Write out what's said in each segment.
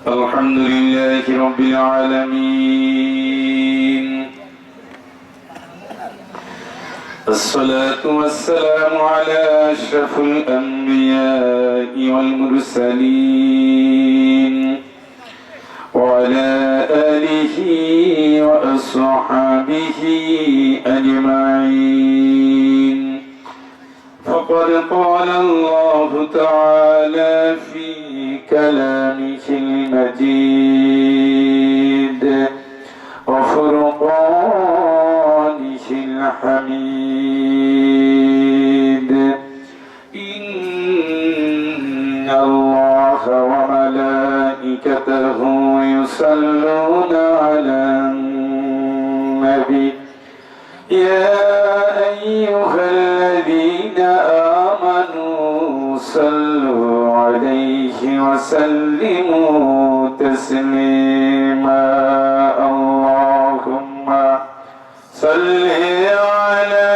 الحمد لله رب العالمين، الصلاة والسلام على أشرف الأنبياء والمرسلين وعلى آله وأصحابه أجمعين. فقد قال الله تعالى في كلامه المجيد وفرقانه الحميد: إن الله وملائكته يصلون على النبي يا أيها الذين آمنوا صلوا عليه وسلموا تسليما. اللهم صل على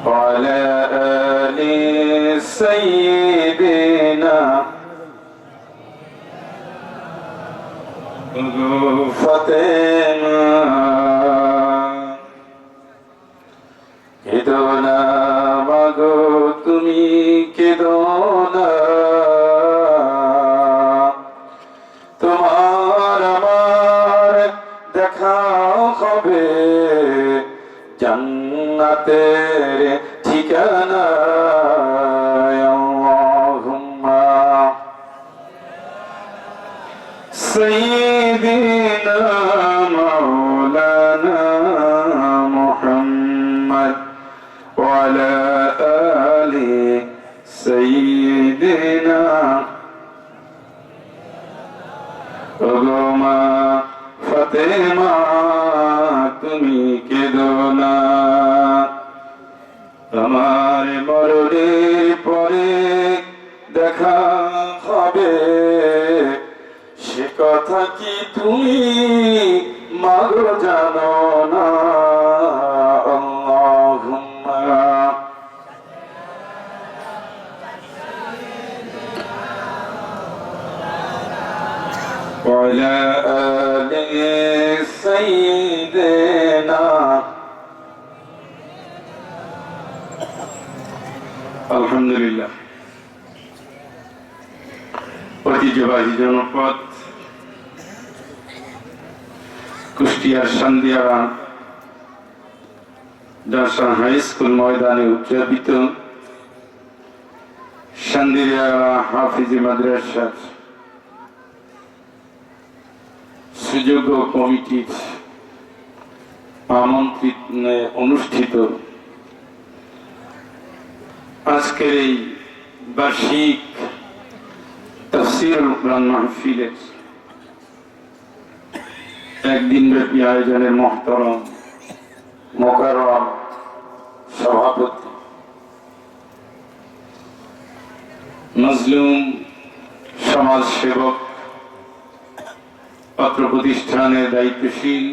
وعلى آل سيدنا فاطمة কেঁদো না মাগো তুমি কেঁদো না, তোমার আমার দেখা হবে জান্নাতের ঠিকানা। আল্লাহুম্মা সাইয়্যিদিনা মাওলানা মুহাম্মদ وعلى آل سيدنا ওগোমা ফাতেমা তুমি কেঁদো না, আমার মরণের পরে দেখা হবে সে কথা কি তুমি মাগো জানো না? وعلى آل سيدنا আলহামদুলিল্লাহ। ঐতিহ্যবাহী জনপদ কুষ্টিয়ার সান্দিয়ারা ডাসা হাই স্কুল ময়দানে উদযাপিত সান্দিয়ারা হাফিজি মাদ্রাসার সুযোগ্য কমিটির আমন্ত্রিত অনুষ্ঠিত আজকের এই বার্ষিক তাফসীরুল কুরআন মাহফিলের একদিনব্যাপী আয়োজনের মুহতারাম মোকাররম সভাপতি, মজলুম সমাজ সেবক, পত্র প্রতিষ্ঠানের দায়িত্বশীল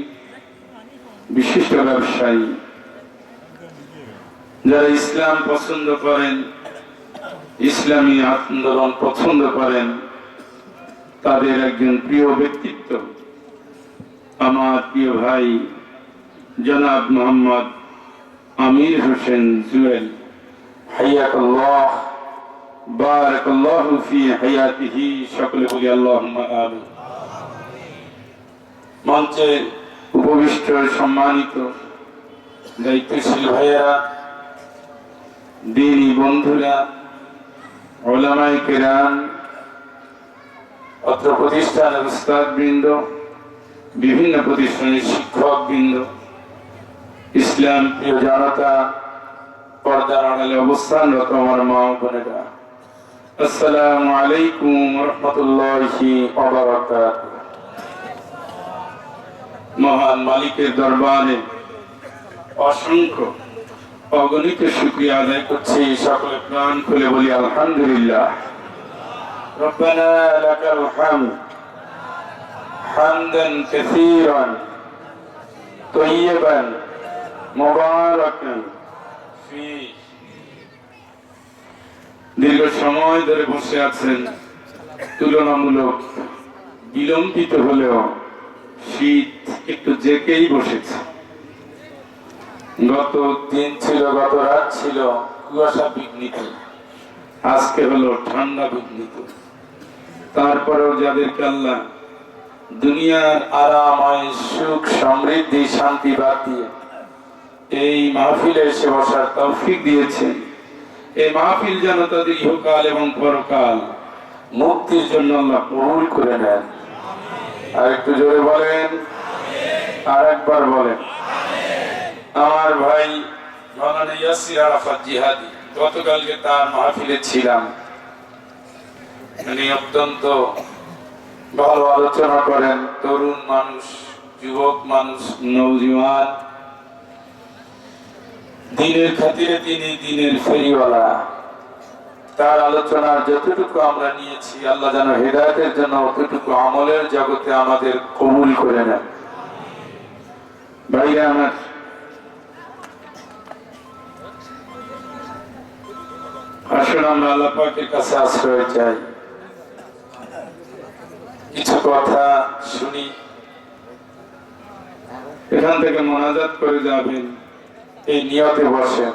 বিশিষ্ট ব্যবসায়ী, যারা ইসলাম পছন্দ করেন, ইসলামী আন্দোলন পছন্দ করেন, তাদের একজন প্রিয় ব্যক্তিত্ব আমার প্রিয় ভাই জনাব মোহাম্মদ আমির হোসেন জুয়েল, হাইয়াকাল্লাহ বারাকাল্লাহু ফি হায়াতিহি, সকলে বলি আল্লাহুম্মা আমিন। মঞ্চে উপবিষ্ট সম্মানিত দায়িত্বশীল ভাইয়েরা, দ্বীনী বন্ধুরা, উলামায়ে কেরাম, অত্র প্রতিষ্ঠানের উস্তাদবৃন্দ, বিভিন্ন প্রতিষ্ঠানের শিক্ষকবৃন্দ, ইসলাম প্রিয় জনতা, পর্দার আড়ালে অবস্থানরত আমার মা ও বোনেরা, আসসালামু আলাইকুম ওয়া রাহমাতুল্লাহি ওয়া বারাকাতুহু। মহান মালিকের দরবারে অসংখ্য অগণিত শুকরিয়া আদায় করছি, সকলে প্রাণ খুলে বলি আলহামদুলিল্লাহ। রব্বানা লাকাল হামদ হামদান কাসীরান তাইয়িবান মুবারাকান ফি। দীর্ঘ সময় ধরে বসে আছেন, তুলনামূলক বিলম্বিত হলেও শীত একটু জেকেই বসেছে। গত দিন ছিল, গত রাত ছিল কুয়াশা বিঘ্নিত, আজকে হলো ঠান্ডা বিঘ্নিত। তারপরেও যাদেরকে আল্লাহ দুনিয়ার আরামায় সুখ সমৃদ্ধি শান্তি বাদ দিয়ে এই মাহফিলে এসে বসার তৌফিক দিয়েছেন, এই মাহফিল যেন তাদের ইহকাল এবং পরকাল মুক্তির জন্য আল্লাহ কবুল করে নেন। আর একটু জোরে বলেন, আর একবার বলেন। আমার ভাই মাওলানা ইয়াসির আরাফাত জিহাদি, গতকালকে তার মাহফিলে ছিলাম। উনি অত্যন্ত ভালো আলোচনা করেন, তরুণ মানুষ, যুবক মানুষ, নওজোয়ান, দিনের খাতিরে তিনি দিনের ফেরিওয়ালা। তার আলোচনার যতটুকু আমরা নিয়েছি, আল্লাহ যেন হেদায়েতের জন্য অতটুকু আমলের জগতে আমাদের কবুল করে নেন। ভাইরা আমার, আসলে আমরা আল্লাহ পাকের কাছে আশ্রয় চাই। কিছু কথা শুনি, এখান থেকে মোনাজাত করে যাবেন, এই নিয়তে বসেন।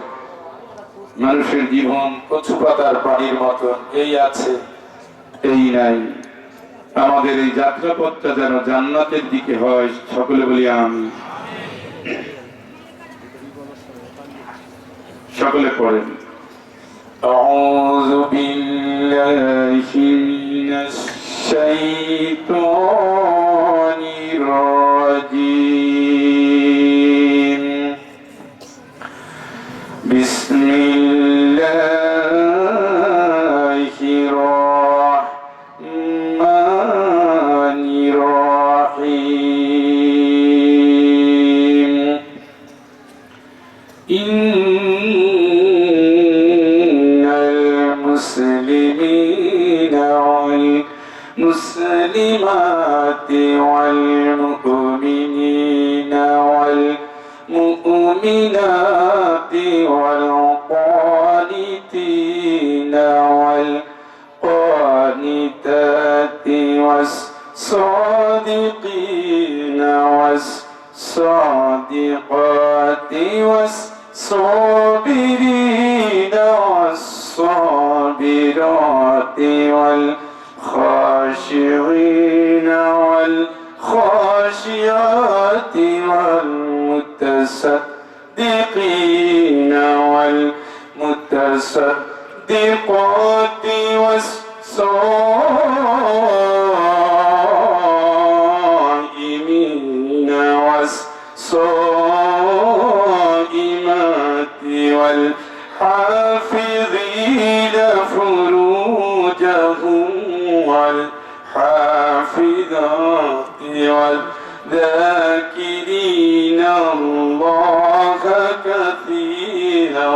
মানুষের জীবন কচু পাতার পানির মতন, এই আছে এই নাই। আমাদের এই যাত্রাপথটা যেন জান্নাতের দিকে হয়, সকলে বলি আমি। সকলে পড়েন। أعوذ بالله من الشيطان الرجيم. بسم الله الرحمن الرحيم. المسلمين والمسلمات والمؤمنين والمؤمنات والقانتين والقانتات والصادقين والصادقات والصابرين والصابرات والخاشعين والخاشعات والمتصدقين والمتصدقات والصائمين والصائمات والحافظين فروجهم والحافظات والذاكرين الله كثيرا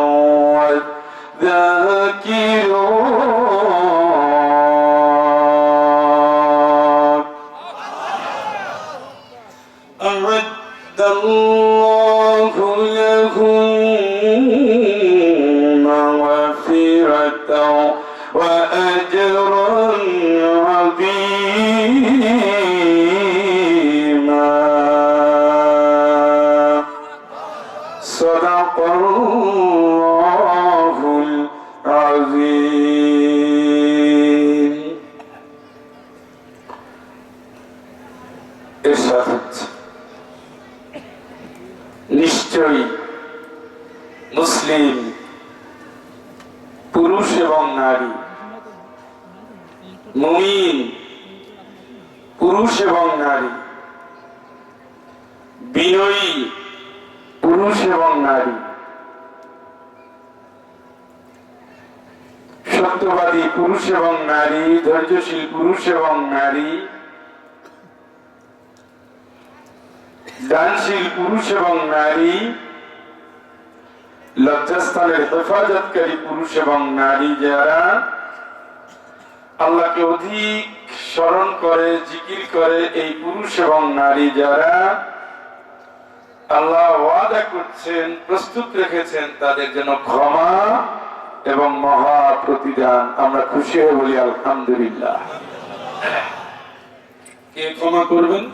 والذاكرات. أعد الله لهم مغفرة وأجرا عظيما. صدق الله العظيم. নিশ্চয়ই মুসলিম পুরুষ এবং নারী, মুমিন পুরুষ এবং নারী, বিনয়ী পুরুষ এবং নারী, সত্যবাদী পুরুষ এবং নারী, ধৈর্যশীল পুরুষ এবং নারী, দানশীল পুরুষ এবং নারী, লজ্জাস্থানের হেফাজতকারী পুরুষ এবং নারী, যারা আল্লাহকে অধিক স্মরণ করে, জিকির করে, এই পুরুষ এবং নারী যারা আল্লাহ ওয়াদা করছেন, প্রস্তুত রেখেছেন তাদের জন্য ক্ষমা এবং মহা প্রতিদান। আমরা খুশি হয়ে বলি আলহামদুলিল্লাহ। কে ক্ষমা করবেন?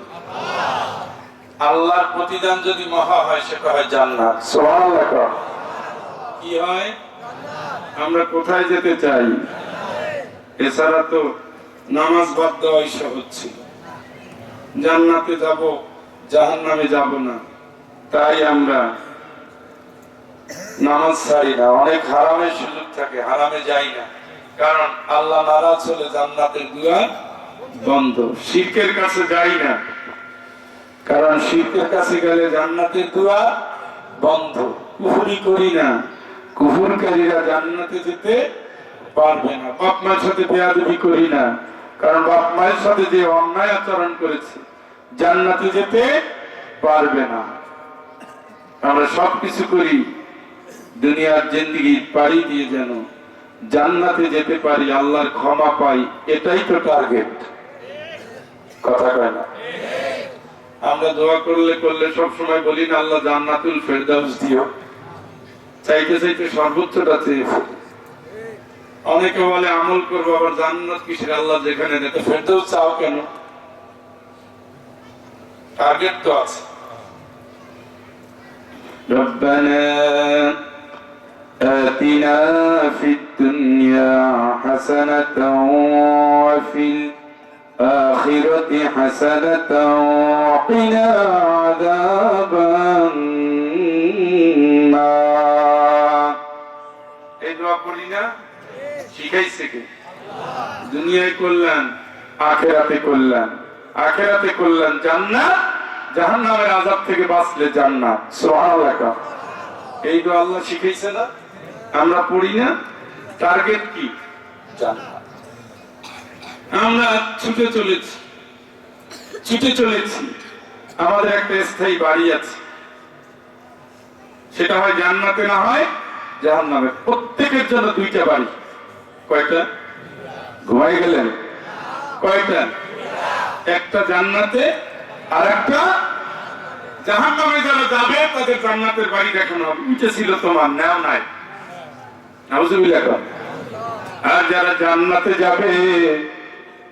আল্লাহর প্রতিদান যদি মহা হয় সেটা হয় জান্নাত। সুবহানাল্লাহ। কি হয়? আমরা কোথায় যেতে চাই? এছাড়া তো নামাজ বাদ দেওয়াই সহজ ছিল। জান্নাতে যাব, জাহান্নামে যাব না, তাই আমরা নামাজ ছাড়ি না। অনেক হারামের সুযোগ থাকে, হারামে যাই না, কারণ আল্লাহ নারাজ হলে জান্নাতের দুয়ার বন্ধ। শিরকের কাছে যাই না, কারণ শিরকের কাছে গেলে জান্নাতের দুয়ার বন্ধ। কুফরি করি না, কুফরকারীরা জান্নাতে যেতে পারবে না। বাপ মায়ের সাথে বেয়াদবি করি না, কারণ বাপ মায়ের সাথে যে অন্যায় আচরণ করেছে জান্নাতে যেতে পারবে না। আমরা সবকিছু করি দুনিয়ার জিন্দেগি পাড়ি দিয়ে যেন জান্নাতে যেতে পারি, আল্লাহর ক্ষমা পাই, এটাই তো টার্গেট। কথা কয় না? আমরা দোয়া করলে সব সময় বলি না আল্লাহ জান্নাতুল ফেরদাউস দিও, চাইতে চাইতে সর্বোচ্চটা চেয়ে ফেলি। অনেকে বলে আমল করবো, আবার জান্নাত কিসের? আল্লাহ যেখানে দেয় ফেরদাউস চাও কেন? টার্গেট তো আছে। রব্বানা আতিনা ফিদ দুনিয়া হাসানাতাও ওয়া ফিল আখিরাতি হাসানাতাও ওয়া কিনা আযাবান নার। এই দোয়া করি না? শিখাইছে কে? দুনিয়ায় কল্যাণ, আখিরাতে কল্যাণ। আখিরাতে কল্যাণ জান্নাত, জাহান্নামের আযাব থেকে বাঁচলে জান্নাত। সুবহানাল্লাহ। এই তো আল্লাহ শিখাইছে না? আমরা পড়ি না? টার্গেট কি? জান্নাত। আমরা ছুটে চলেছি। আমাদের একটা স্থায়ী বাড়ি আছে, সেটা হয় জান্নাতে, না হয় জাহান্নামে। প্রত্যেকের জন্য দুইটা বাড়ি। কয়টা? ঘুমাই গেলেন? কয়টা? একটা জান্নাতে আর একটা জাহান্নামে। যারা যাবে তাদের জান্নাতের বাড়ি দেখানো হবে, উঠে ছিল তোমার, নেও নাই। নাউজুবিল্লাহ। আর যারা জান্নাতে যাবে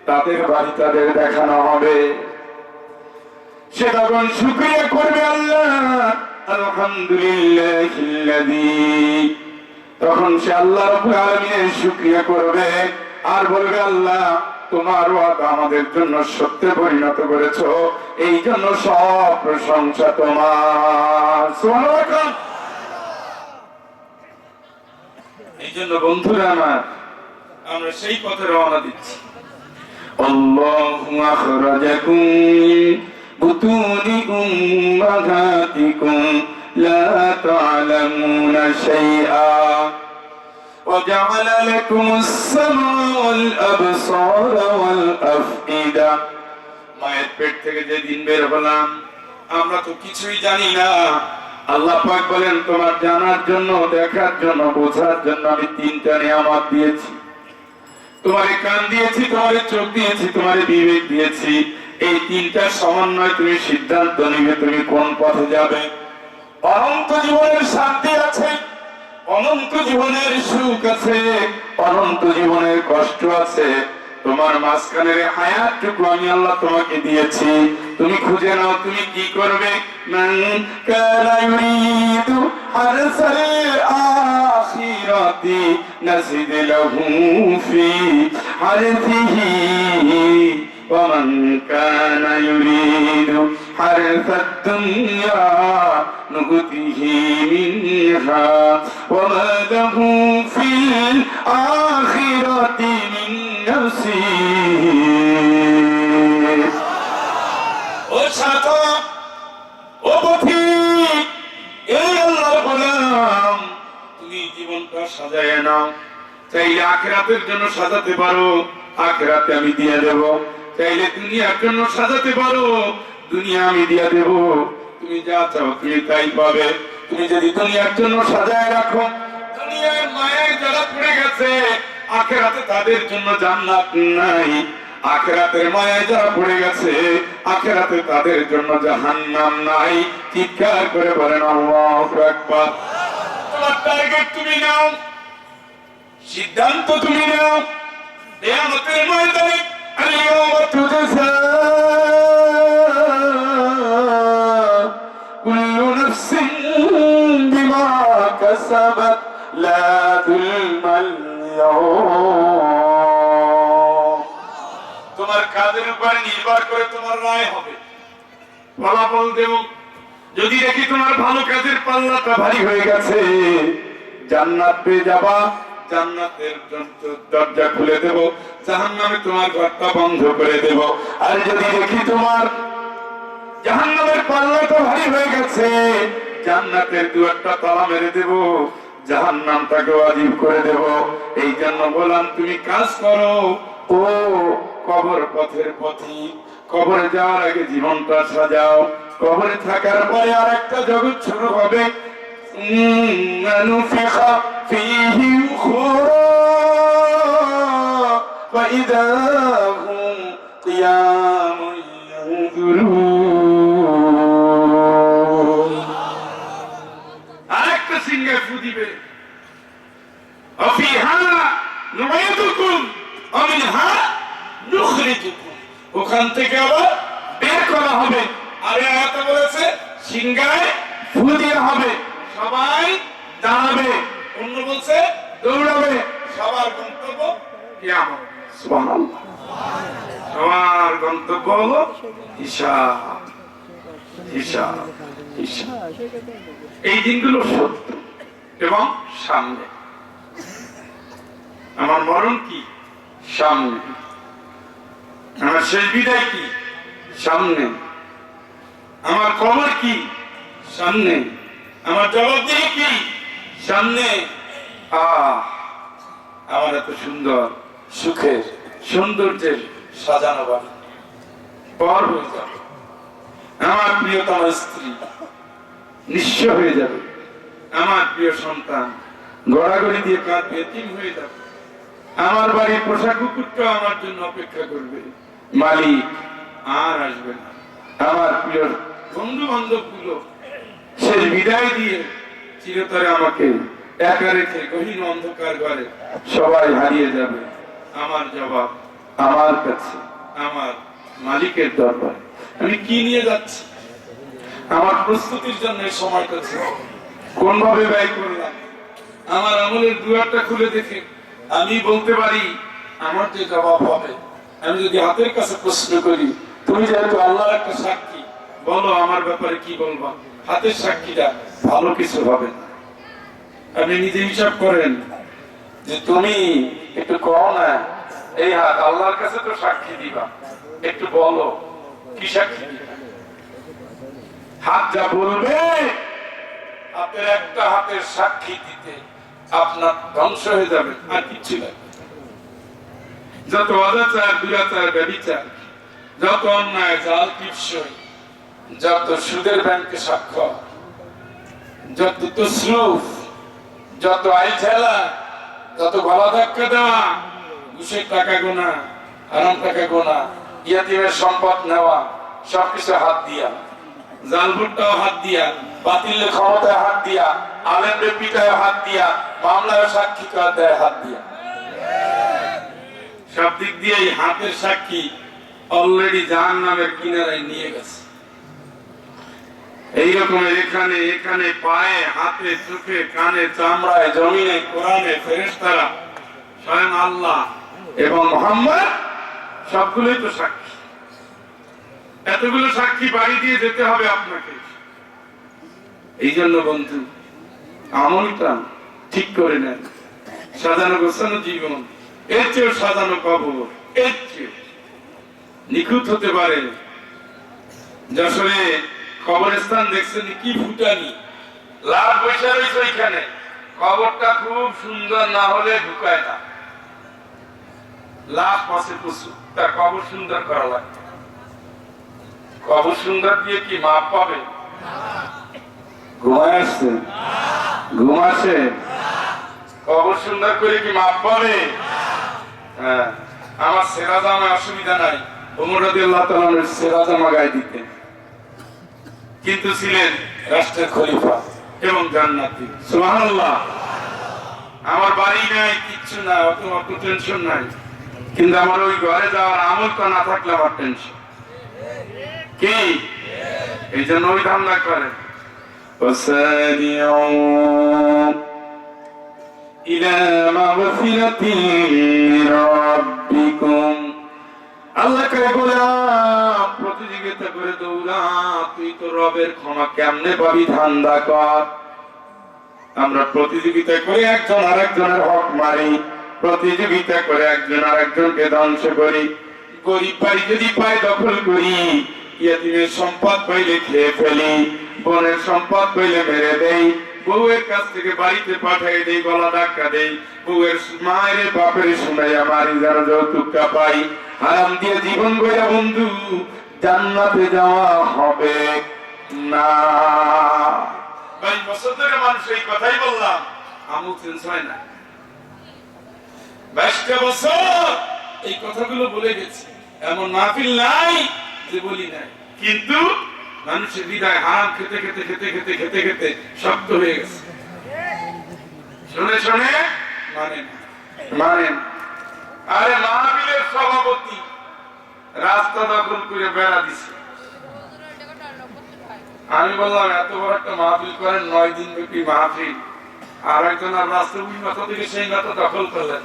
তাদের বাড়ি তাদের দেখানো হবে। সে তখন শুকরিয়া করবে আল্লাহ, আলহামদুলিল্লাহিল্লাযী। তখন সে আল্লাহ রাব্বুল আলামিনের শুকরিয়া করবে আর বলবে আল্লাহ তোমার ওয়াদা আমাদের জন্য সত্যে পরিণত করেছো, এই জন্য সব প্রশংসা তোমার। সুবহানাল্লাহ। এই জন্য বন্ধুরা আমার, আমরা সেই পথে রওনা দিচ্ছি। আল্লাহু আখরাজাকুম মিন বুতুনি উম্মাহাতিকুম লা তা'লামুনা শাইআ وجعل لكم السمع والأبصار والأفئدة। মায়ের পেট থেকে যেদিন বের হলাম আমরা তো কিছুই জানি না। আল্লাহ পাক বলেন তোমার জানার জন্য, দেখার জন্য, বোঝার জন্য আমি তিনটা নিয়ামত দিয়েছি। তোমারে কান দিয়েছি, তোমারে চোখ দিয়েছি, তোমারে বিবেক দিয়েছি। এই তিনটার সমন্বয় তুমি সিদ্ধান্ত নিবে তুমি কোন পথে যাবে। অনন্ত জীবনের শান্তি আছে, অনন্ত জীবনের সুখ আছে, অনন্ত জীবনের কষ্ট আছে। তোমার মাঝখানের হায়াতটুকু আমি আল্লাহ তোমাকে দিয়েছি, তুমি খুঁজে নাও তুমি কি করবে। মান কানা ইউরিদু হারসাল আখিরাতি নাজিদ লাহু ফি হারসিহি ওয়া মান কানা ইউরিদু হারসাদ দুনিয়া নুগতিহি মিনহা ওয়া মা লাহু ফিল আখিরাতি মিন নাসিব। ও ছাত্র, ও পথিক, এই আল্লাহর গোলাম, তুমি জীবনটা সাজায় নাও। চাইলে আখিরাতের জন্য সাজাতে পারো, আখিরাতে আমি দিয়ে দেব। চাইলে দুনিয়ার জন্য সাজাতে পারো, দুনিয়া আমি দিয়ে দেব। তুমি যা চাও তুমি তাই পাবে। তুমি যদি দুনিয়ার জন্য সাজায় রাখো, দুনিয়ার মায়ায় যারা পড়ে গেছে, আখিরাতে তাদের জন্য জান্নাত নাই। আখিরাতের মায়ায় যারা পড়ে গেছে, আখিরাতে তাদের জন্য জাহান্নাম নাই। চিৎকার করে বলেন আল্লাহু আকবার। তোমার টার্গেট তুমি নাও, সিদ্ধান্ত তুমি নাও। কিয়ামতের ময়দানে আল-ইয়াওমা তুজজা কুল্লু নাফসিন বিমা কাসাবাত লা যুলমাল ইয়াওম। তোমার কাজের উপর নির্ভর করে তোমার রায় হবে, ফলাফল দেব। যদি দেখি তোমার ভালো কাজের পাল্লাটা ভারী হয়ে গেছে, জান্নাত পেয়ে যাবা, জান্নাতের দরজা খুলে দেব, জাহান্নামে তোমার ঘরটা বন্ধ করে দেব। আর যদি দেখি তোমার জাহান্নামের পাল্লাটা ভারী হয়ে গেছে, জান্নাতের দুয়ারটা তালা মেরে দেব, জাহান্নামটাকে ওয়াজিব করে দেব। এই জন্য বললাম তুমি কাজ করো ও কবর পথের পথিক। কবরে যাওয়ার আগে জীবনটা সাজাও, কবরে থাকার পরে আর একটা জগৎ শুরু হবে। نفخ فيه أخرى فإذا هم قيام ينظرون। আরেকটা সিঙ্গার ফু দিবে, وفيها نعيدكم ومنها نخرجكم। ওখান থেকে আবার বের করা হবে। আর আয়াতে বলেছে সিঙ্গায় ফু দেওয়া হবে, সবাই দাঁড়াবে, অন্য বলছে দৌড়াবে, সবার গন্তব্য কিয়ামত। সুবহানাল্লাহ। সবার গন্তব্য হলো হিসাব, হিসাব, হিসাব। এই দিনগুলো সত্য এবং সামনে। আমার মরণ কি সামনে, আমার শেষ বিদায় কি সামনে, আমার কবর কি সামনে, আমার জবাবদিহি কি সামনে। আমার এত সুন্দর সুখের সৌন্দর্যের সাজানো বাড়ি পর হয়ে যাবে, আমার প্রিয়তম স্ত্রী নিঃস্ব হয়ে যাবে, আমার প্রিয় সন্তান গড়াগড়ি দিয়ে কাঁদবে, এতিম হয়ে যাবে, আমার বাড়ির পোষা কুকুরটা আমার জন্য অপেক্ষা করবে, মালিক আর আসবে না, আমার প্রিয় বন্ধু বান্ধব গুলো শেষ বিদায় দিয়ে চিরতরে আমাকে একা রেখে গহীন অন্ধকার ঘরে সবাই হারিয়ে যাবে। আমার জবাব আমার কাছে, আমার মালিকের দরবারে। আমি কি নিয়ে যাচ্ছি, আমার প্রস্তুতির জন্য সময়টা ছিল কোন ভাবে ব্যয় করলাম, আমার আমলের দুয়ারটা খুলে দেখে আমি বলতে পারি আমার যে জবাব হবে। আমি যদি হাতের কাছে প্রশ্ন করি, তুমি যেহেতু আল্লাহর একটা সাক্ষী, বলো আমার ব্যাপারে কি বলবা, হাতের সাক্ষীটা ভালো কিছু হবে না। আপনি নিজে হিসাব করেন যে তুমি একটু কও না, এই হাত আল্লাহর কাছে তো সাক্ষী দিবা, একটু বলো কি সাক্ষী দিবা। হাত যা বলবে, হাতের একটা হাতের সাক্ষী দিতে আপনার ধ্বংস হয়ে যাবে, আর কিচ্ছু লাগবে। যত অজাচার, দুরাচার, ব্যভিচার, যত অন্যায়, জাল টিপসই, যত সুদের ব্যাংকে স্বাক্ষর, যত তসরুফ, যত আইছেলা, যত গলা ধাক্কা দেওয়া, ঘুষের টাকা গোনা, হারাম টাকা গোনা, ইয়াতিমের সম্পদ নেওয়া, সবকিছু হাত দিয়া, জাল ভুট্টাও হাত দিয়া, বাতিল ক্ষমতায় হাত দিয়া, আলেমদের পিঠায় হাত দিয়া, মামলায় সাক্ষী দেয় হাত দিয়া, সব দিক দিয়ে এই হাতের সাক্ষী অলরেডি জাহান্নামের কিনারায় নিয়ে গেছে। এইরকম এখানে এখানে পায়ে, হাতে, চোখে, কানে, চামড়ায়, জমিনে, কোরআনে, ফেরেশতারা, স্বয়ং আল্লাহ এবং মুহাম্মদ সবগুলোই তো সাক্ষী। এতগুলো সাক্ষী বাড়ি দিয়ে যেতে হবে আপনাকে। এই জন্য বন্ধু, আমলটা ঠিক করে নেন। সাজানো গোছানো জীবন, এর চেয়েও সাজানো কবর, এর চেয়ে নিখুঁত হতে পারে। যশোরে কবরস্থান দেখছেন কি ফুটানি, লাভ বৈশা রয়েছে ওইখানে, কবরটা খুব সুন্দর না হলে ঢুকায় না। লাভ পাশে প্রচুর, তার কবর সুন্দর করা লাগবে। কবর সুন্দর দিয়ে কি মাপ পাবে? ঘুমায় আসছে, ঘুম আসে, কবর সুন্দর করে কি মাপ পাবে? হ্যাঁ, আমার সেরা জামা অসুবিধা নাই, ওমর রাদিয়াল্লাহু তাআলা এর সেরা জামা গায়ে দিতেন, কিন্তু ছিলেন রাষ্ট্রের খলিফা এবং জান্নাতি। সুবহানাল্লাহ। আমার বাড়ি নাই, কিচ্ছু না, অত টেনশন নাই, কিন্তু আমার ওই ঘরে যাওয়ার আমলটা না থাকলে আমার টেনশন। কি এই জন্য ওই ধান্দা করেন। আল্লাহ কে গোলাম প্রতিযোগিতা করে দৌড়া, তুই তো রবের ক্ষমা কেমনে পাবি, ধান্দা কর। আমরা প্রতিযোগিতা করে একজন আরেকজনের হক মারি, প্রতিযোগিতা করে একজন আরেকজনকে ধ্বংস করি। গরিব বাড়ি যদি পাই দখল করি, ইয়াতিমের সম্পদ পাইলে খেয়ে ফেলি, বোনের সম্পদ পাইলে মেরে দেই, বউয়ের কাছ থেকে বাড়িতে পাঠাই দেই, গলা ধাক্কা দেই, বউয়ের মায়ের বাপের শুনাইয়া মারি যেন যৌতুকটা পাই। হারাম দিয়ে জীবন গয়া বন্ধু জান্নাতে যাওয়া হবে না। 22 বছর ধরে মানুষ এই কথাই বললাম, আমল চেঞ্জ হয় না। 22টা বছর এই কথাগুলো বলে গেছি, এমন মাহফিল নাই যে বলি নাই, কিন্তু মানুষের হৃদয় হারাম খেতে খেতে খেতে খেতে খেতে খেতে শক্ত হয়ে গেছে। শুনে শুনে মানেন। আরে মাহফিলের সভাপতি রাস্তা দখল করে বেড়া দিছে। আমি বললাম এত বড় একটা মাহফিল করেন, 9 দিন ব্যাপী মাহফিল, আর একজন আর রাস্তা ওই মাথা থেকে সেই মাথা দখল করলেন।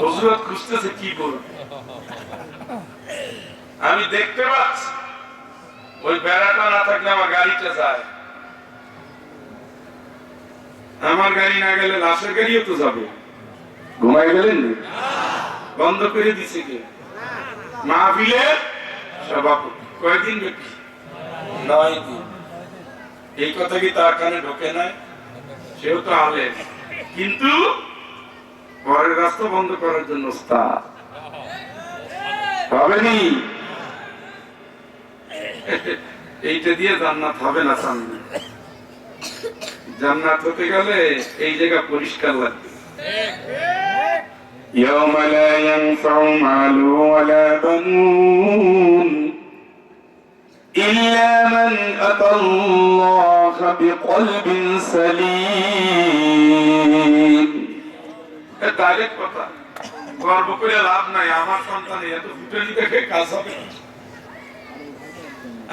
হযরত খুঁজতেছে কি বলবে। আমি দেখতে পাচ্ছি ওই বেড়াটা না থাকলে আমার গাড়িটা যায়, আমার গাড়ি না গেলে লাশের গাড়িও তো যাবে। ঘুমাই গেলেন, বন্ধ করে দিছে কে? মাহফিলের সভাপতি। কয়দিন ব্যাপী? 9 দিন। এই কথা কি তার কানে ঢোকে নাই? সেও তো আলেম, কিন্তু পরের রাস্তা বন্ধ করার জন্য ওস্তাদ হবেনি। এইটা দিয়ে জান্নাত হবে না। সামনে জান্নাত হতে গেলে এই জায়গা পরিষ্কার লাগবে। ইয়াওমা লা ইয়ানফাউ মালু ওয়ালা বানুন ইল্লা মান আতাল্লাহা বিকলবিন সালিম। ডাইরেক্ট কথা, গর্ব করে লাভ নাই। আমার সন্তান এত ফুটানি দেখে কাজ হবে,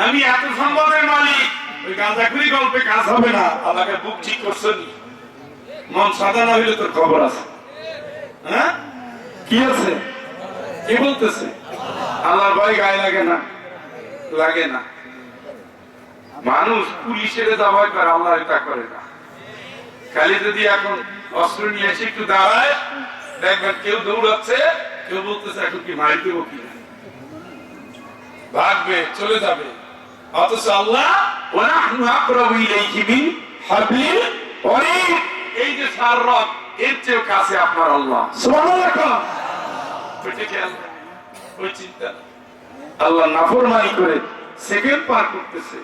আমি এত সম্পদের মালিক, ওই গাঁজাখুরি গল্পে কাজ হবে না। আল্লাহকে বুক ঠিক করছেন, মন সাদা না হইলে তোর খবর আছে। হ্যাঁ, কি আছে? কি বলতেছে? আল্লাহর ভয় গায়ে লাগে না? লাগে না। মানুষ পুলিশের যা ভয় করে, আল্লাহ এটা করে না। খালি যদি এখন অস্ত্র নিয়ে এসে একটু দাঁড়ায়, দেখবেন কেউ দৌড়াচ্ছে, কেউ বলতেছে এখন কি মারি দেবো কিনা, ভাগবে, চলে যাবে। অথচ আল্লাহ ওয়ানাহনু আকরাবু ইলাইহি মিন হাবলিল ওয়ারিদ, এই যে সার রব, এর চেয়ে কাছে আপনার আল্লাহ। সুবহানাল্লাহ। ওই চিন্তা আল্লাহ নাফরমানি করে সেকেন্ড পার করতেছে,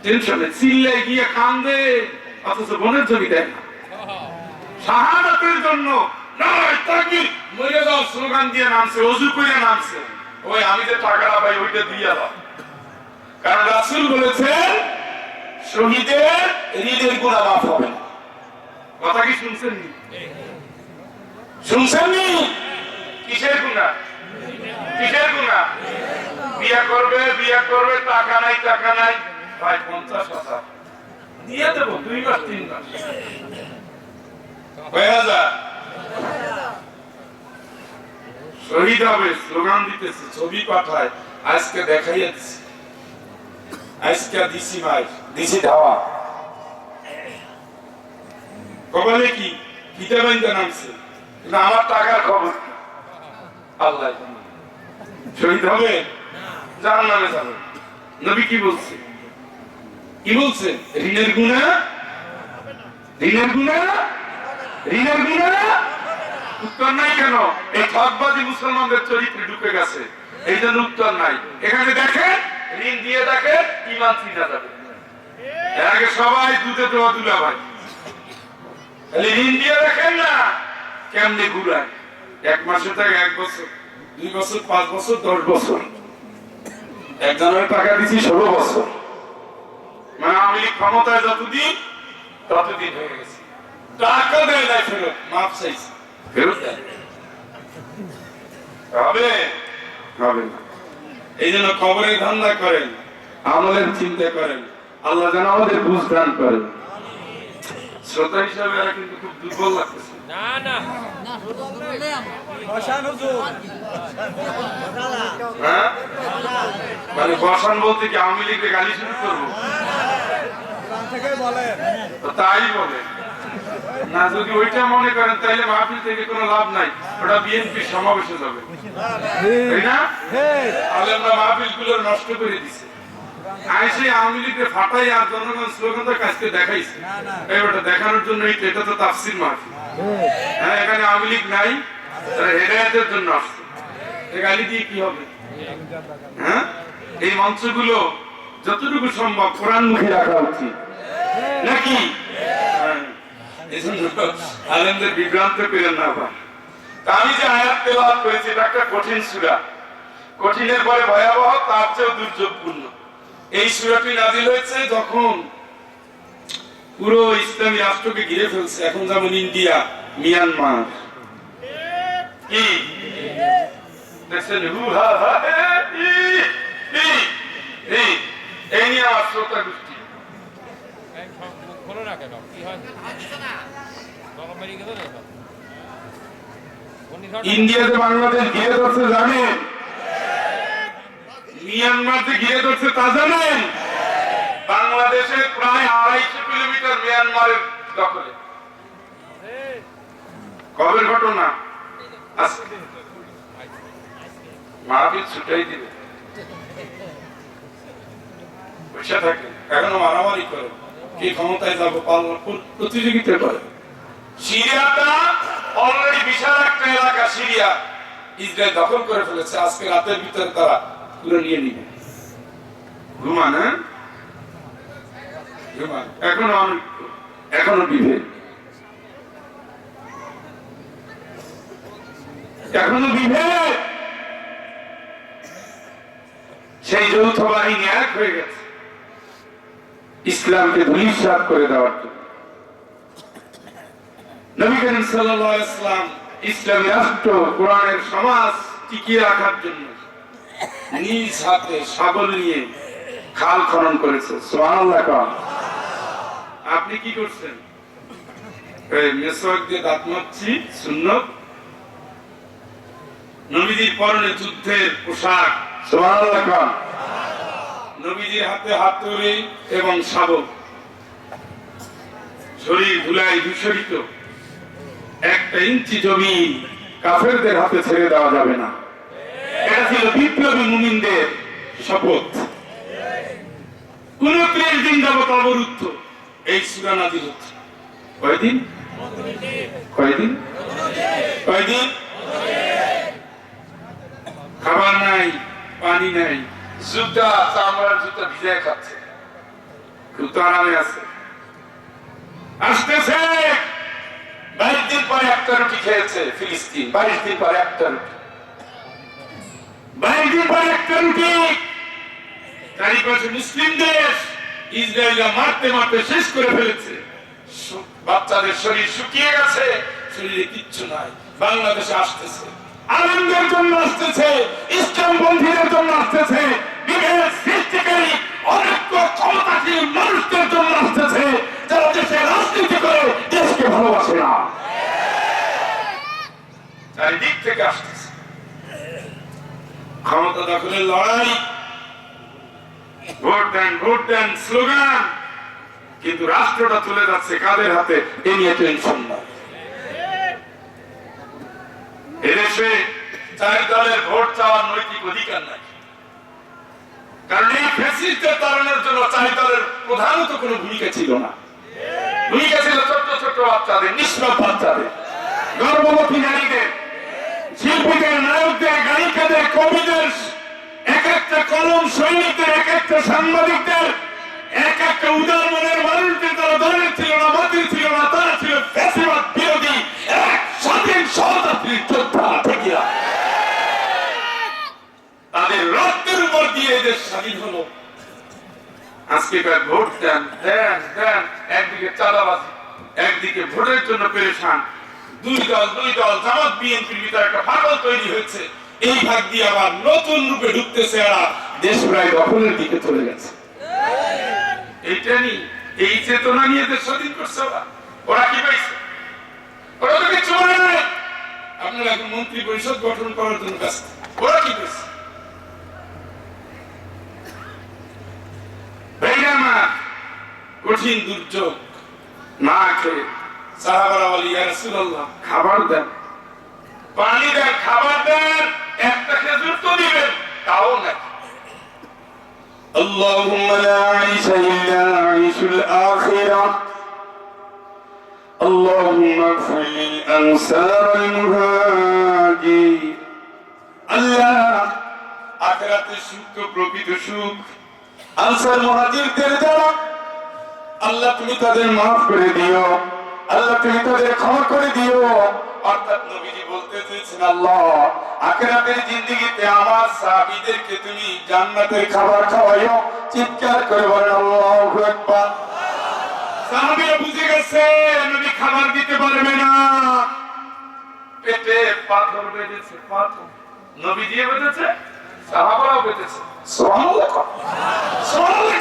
টেনশনে চিল্লায় গিয়ে কান্দে, অথচ বোনের জমি দেয় না। শাহাদাতের জন্য নারায়ে তাকবীর মরে যাও স্লোগান দিয়ে নামছে, ওযু করে নামছে। ওই আমি যে টাকাটা পাই ওইটা দিয়ে দাও, কারণ রাসূল বলেছেন শহীদের হৃদের গুনাহ মাফ হবে না। কথা কি শুনছেন? শুনছেননি? কিসের গুনাহ? কিসের গুনাহ? বিয়ে করবে, টাকা নাই, ভাই 50,000 দিয়ে দেবো, 2 মাস 3 মাস হয়ে যায়। শহীদ হবে, স্লোগান দিতেছে, ছবি পাঠায়, আজকে দেখাইয়া দিছি, আজকে দিছি মাই, দিছি ধাওয়া। কপালে কি ফিতে বাইন্দা নামছে, কিন্তু আমার টাকার খবর আল্লাহ। শহীদ হবে, জাহান্নামে যাবে। নবী কি বলছে? কি বলছে? ঋণের গুনাহ, ঋণের গুনাহ, ঋণের গুনাহ। উত্তর নাই কেন? এই ঠকবাদী মুসলমানদের চরিত্রে ঢুকে গেছে, এই জন্য উত্তর নাই। এখানে দেখেন, ঋণ দিয়ে দেখেন, ঈমান চিনা যাবে। এর আগে সবাই দুধে দেওয়া দুলা ভাই। খালি ইন্ডিয়া দেখেন না কেমনে ঘুরায়, 1 মাসে থেকে 1 বছর, 2 বছর, 5 বছর, 10 বছর, একজনের টাকা দিচ্ছি 16 বছর। মানে আমি ক্ষমতায় যতদিন ততদিন হয়ে গেছে, টাকা দেয় নাই, ফেরত মাপ চাইছে, ফেরত দেয় হবে হবে না। এই জন্য কবরের ধান্দা করেন, আমলের চিন্তা করেন, আল্লাহ যেন আমাদের বুঝ দান করেন। শ্রোতা হিসাবে এরা কিন্তু খুব দুর্বল লাগতেছে। না না হ্যাঁ, মানে বসান বলতে কি আওয়ামী লীগের গালি শুরু করবো? তাই বলে না, যদি ওইটা মনে করেন তাহলে মাহফিল থেকে কোনো লাভ নাই, ওটা বিএনপির সমাবেশে যাবে, তাই না? তাহলে আমরা মাহফিল গুলো নষ্ট করে দিছি, আইসে আওয়ামী লীগের ফাটাই আর জনগণ স্লোগানটা কাজকে দেখাইছে। ওটা দেখানোর জন্য এটা তো তাফসীর মাহফিল। হ্যাঁ, এখানে আওয়ামী লীগ নাই, তারা হেদায়েতের জন্য আসছে, গালি দিয়ে কি হবে? হ্যাঁ, এই মঞ্চগুলো যতটুকু সম্ভব কোরআন মুখে রাখা উচিত নাকি? আলেমদের বিভ্রান্ত করেন না ভাই। আমি যে আয়াত তেলাওয়াত করেছি এটা একটা কঠিন সূরা, কঠিনের পরে ভয়াবহ, তার চেয়েও দুর্যোগপূর্ণ। এই সূরাটি নাযিল হয়েছে যখন পুরো ইসলামী রাষ্ট্রকে ঘিরে ফেলছে, এখন যেমন ইন্ডিয়া, মিয়ানমার, কি দেখছেন, এই নিয়ে আমার শ্রোতা গোষ্ঠী ইন্ডিয়াতে বাংলাদেশ ঘিরে ধরছে জানেন, মিয়ানমারতে ঘিরে ধরছে তা জানেন? বাংলাদেশে প্রায় 250 কিলোমিটার মিয়ানমারের দখলে। কবের ঘটনা? আজকে মাহফিল ছুটাই দিবে, বসে থাকে, এখনো মারামারি করে, কে ক্ষমতায় যাবো প্রতিযোগিতা করে। সিরিয়াটা অলরেডি বিশাল একটা এলাকা, সিরিয়া ইসরায়েল দখল করে ফেলেছে, আজকে রাতের ভিতরে তারা পুরো নিয়ে নিবে। ঘুমান, হ্যাঁ ঘুমান, এখনো বিভেদ, এখনো বিভেদ। সেই যৌথ বাহিনী এক হয়ে গেছে ইসলামকে ধূলিসাৎ করে দেওয়ার জন্য। নবী করিম সাল্লাল্লাহু আলাইহি ওয়াসাল্লাম ইসলামী রাষ্ট্র, কোরআনের সমাজ টিকিয়ে রাখার জন্য নিজ হাতে শাবল নিয়ে খাল খনন করেছে। সুবহানাল্লাহ। আপনি কি করছেন? মেসওয়াক দিয়ে দাঁত মাজছি, সুন্নত। নবীজির পরনে যুদ্ধের পোশাক, সুবহানাল্লাহ। নবীজির হাতে হাতুড়ি এবং শাবল, শরীর ধুলায় দূষিত। 1 ইঞ্চি জমি কাফেরদের হাতে ছেড়ে দেওয়া যাবে না, এটা ছিল বিপ্লবী মুমিনদের শপথ। 29 দিন যাবত অবরুদ্ধ এই সূরা নাযিল হচ্ছে। কয়দিন? খাবার নাই, পানি নাই, জুতা চামড়ার জুতা ভিজায় খাচ্ছে, খুব তো আরামে আছে। আসতেছে 22 দিন পরে একটা রুটি খেয়েছে ফিলিস্তিন, 22 দিন পরে একটা রুটি, 22 দিন পরে একটা রুটি। চারিপাশে মুসলিম দেশ, ইসরায়েলরা মারতে মারতে শেষ করে ফেলেছে, বাচ্চাদের শরীর শুকিয়ে গেছে, শরীরে কিচ্ছু নাই। বাংলাদেশে আসতেছে, আলেমদের জন্য আসতেছে, ইসলামপন্থীদের জন্য আসতেছে, বিভেদ সৃষ্টিকারী অনেক ক্ষমতাশীল মানুষদের জন্য আসতেছে, যারা দেশে রাজনীতি করে দেশকে ভালোবাসে না। চারিদিক থেকে আসতেছে ক্ষমতা দখলের লড়াই, ভোট দেন স্লোগান, কিন্তু রাষ্ট্রটা চলে যাচ্ছে কাদের হাতে এ নিয়ে টেনশন নাই। এদেশে 4 দলের ভোট চাওয়ার নৈতিক অধিকার নাই, কারণ এই ফ্যাসিস্টদের তাড়ানোর জন্য 4 দলের প্রধানত কোনো ভূমিকা ছিল না। ভূমিকা ছিল ছোট্ট ছোট্ট বাচ্চাদের, নিষ্পাপ বাচ্চাদের, গর্ভবতী নারীদের, শিল্পীদের, নায়কদের, গায়িকাদের, কবিদের, এক একটা কলম সৈনিকদের, এক একটা সাংবাদিকদের, এক একটা উদার মনের মানুষদের যারা দলের ছিল না, মাটির ছিল না, তারা ছিল ফ্যাসিবাদ বিরোধী এক স্বাধীন সহযাত্রীর যোদ্ধা ঠিক না? তাদের রক্তের উপর দিয়ে দেশ স্বাধীন হলো। আজকে ভোট দেন দেন দেন, একদিকে চাঁদাবাজি, একদিকে ভোটের জন্য পেরেশান। দুই দল জামাত বিএনপির ভিতরে একটা ফাটল তৈরি হয়েছে। এই ভাগ দিয়ে আবার নতুন রূপে ঢুকতেছে, এরা দেশ প্রায় দখলের দিকে চলে গেছে। এইটা নি এই চেতনা নিয়ে দেশ স্বাধীন করছে ওরা কি পাইছে? ওরা তো কিছু বলে নাই। আপনারা এখন মন্ত্রী পরিষদ গঠন করার জন্য ব্যস্ত। ওরা কি পাইছে? কঠিন দুর্যোগ, না খেয়ে সাহাবারা বলে ইয়া রাসূলুল্লাহ খাবার দেন, পানি দেন, খাবার দেন, একটা খেজুর তো দিবেন, তাও না। আল্লাহুম্মা লা আইশা ইল্লা আইশুল আখিরাহ আল্লাহুম্মা ইগফির লিল আনসার ওয়াল মুহাজির। আল্লাহ আখিরাতের সুখ তো প্রকৃত সুখ, আনসার মুহাজিরদের দ্বারা আল্লাহ তুমি তাদের মাফ করে দিও, আল্লাহ তুমি তাদের ক্ষমা করে দিও। অর্থাৎ নবীজি বলতে চেয়েছেন আল্লাহ আখিরাতের জিন্দেগিতে আমার সাহাবীদেরকে তুমি জান্নাতের খাবার খাওয়াইও। চিৎকার করে বলেন আল্লাহু আকবার। সাহাবীরা বুঝে গেছে নবী খাবার দিতে পারবে না, পেটে পাথর বেঁধেছে, পাথর নবী দিয়ে বেঁধেছে, সাহাবারাও বেঁধেছে। সুবহানাল্লাহ সুবহানাল্লাহ।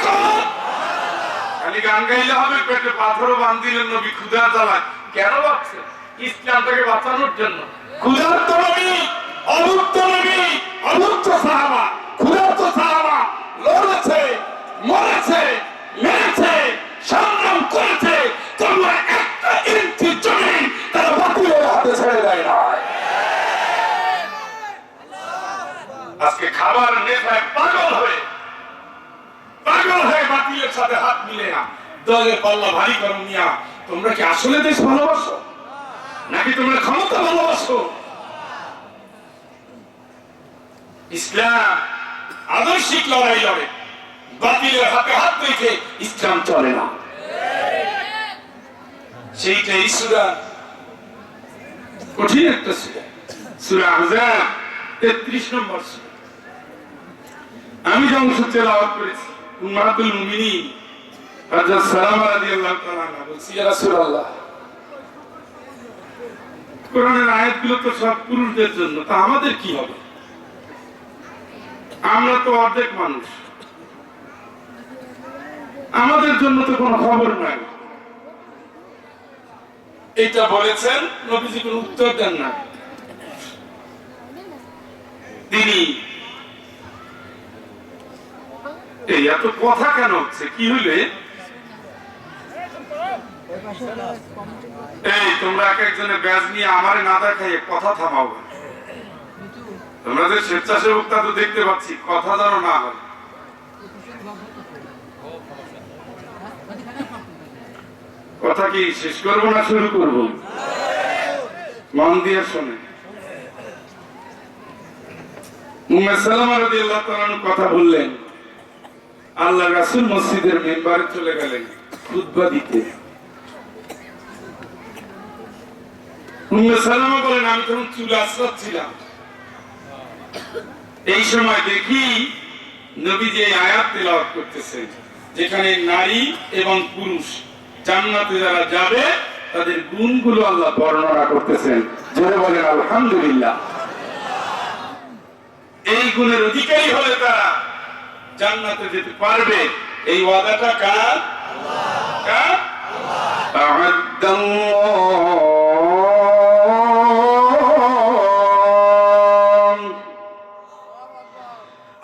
খালি গান গাইলে হবে? পেটে পাথরও বান্ধিলেন নবী ক্ষুধা জ্বালায়। কেন বাঁচছে? ইসলামটাকে বাঁচানোর জন্য। ক্ষুধার্ত নবী, অভুক্ত নবী, অভুক্ত সাহাবা, ক্ষুধার্ত সাহাবা লড়েছে, মরেছে, মেরেছে, সংগ্রাম করেছে, তবুও একটা ইঞ্চি জমি তারা বাতিলের হাতে ছেড়ে দেয় না। আজকে খাবার নেশায় পাগল হয়ে বাতিলের সাথে হাত মিলে না, দলের পাল্লা ভারী করো মিয়া। তোমরা কি আসলে দেশ ভালোবাসো নাকি তোমরা ক্ষমতা ভালোবাসো? ইসলাম আদর্শিক লড়াই লড়ে, বাতিলের হাতে হাত রেখে ইসলাম চলে না। সেইটাই সূরা, কঠিন একটা সূরা, সূরা আহজাব 33 নম্বর সূরা। আমি যে অংশ তেলাওয়াত করেছি, উম্মাহাতুল মুমিনিন হযরত সালামা রাদিয়াল্লাহু তাআলা আনহা বলছি, ইয়া রাসূলুল্লাহ কোরআনের আয়াতগুলো তো সব পুরুষদের জন্য, তা আমাদের কি হবে? আমরা তো অর্ধেক মানুষ, আমাদের জন্য তো কোনো খবর নাই। এটা বলেছেন, নবীজি কোনো উত্তর দেন না। তিনি এই এত কথা কেন হচ্ছে? কি হইলে এই তোমরা এক একজনের ব্যাজ নিয়ে আমারে না দেখাইয়ে কথা থামাও। তোমরা যে স্বেচ্ছাসেবক তা তো দেখতে পাচ্ছি, কথা যেন না হয়। কথা কি শেষ করবো না শুরু করবো? মন দিয়ে শোনে। উম্মে সালামা রাদিয়াল্লাহু তাআলা কথা বললেন, আল্লাহ রাসূল মসজিদের মিম্বারে চলে গেলেন খুতবা দিতে। উম্মে সালামা বলেন, আমি তখন চুল আঁচড়াচ্ছিলাম। এই সময় দেখি নবীজি এই আয়াত তেলাওয়াত করতেছেন, যেখানে নারী এবং পুরুষ জান্নাতে যারা যাবে তাদের গুণগুলো আল্লাহ বর্ণনা করতেছেন। জোরে বলেন আলহামদুলিল্লাহ। এই গুণের অধিকারী হলে তারা জান্নাতে যেতে পারবে। এই ওয়াদাটা কার? কার?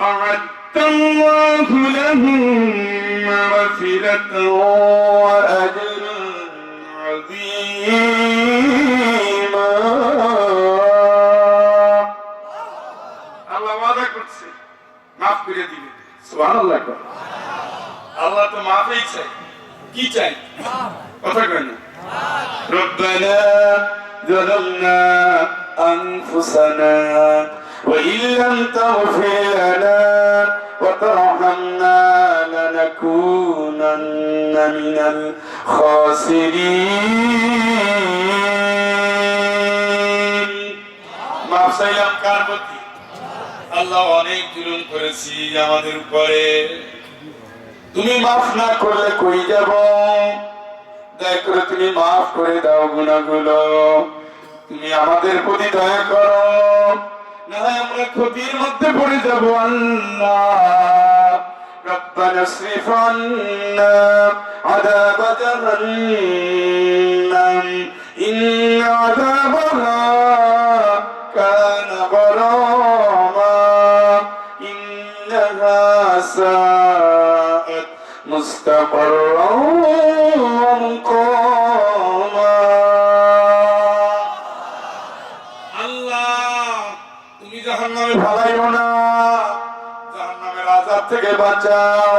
আ'আদ্দাল্লাহু লাহুম মাগফিরাতান ওয়া আজরান আযীমা। আল্লাহ ওয়াদা করছে মাফ করে দিবে। সুবহানাল্লাহ। আল্লাহ তো মাফই চাই। কি চাই? কথা কয় না? রব্বানা যালামনা আনফুসানা ওয়া ইল্লাম তাগফির লানা ওয়া তারহামনা লানাকুনা من الخاسرين মাফ চাইলাম কার প্রতি? আল্লাহ অনেক জুলুম করেছি আমাদের উপরে, তুমি মাফ না করলে কই যাব? দয়া করে তুমি মাফ করে দাও গুনাহগুলো, তুমি আমাদের প্রতি দয়া করো, না হয় আমরা ক্ষতির মধ্যে পড়ে যাব। আল্লাহ রব্বানা ইসরিফ আন্না আযাব জাহান্নাম ইন্না আযাবাহা কানা গরামা ইন্নাহা সাআত মুস্তাকাররাও ওয়া মুকামা। আল্লাহ তুমি জাহান্নামে ফেলাইও না, জাহান্নামের আযাব থেকে বাঁচাও।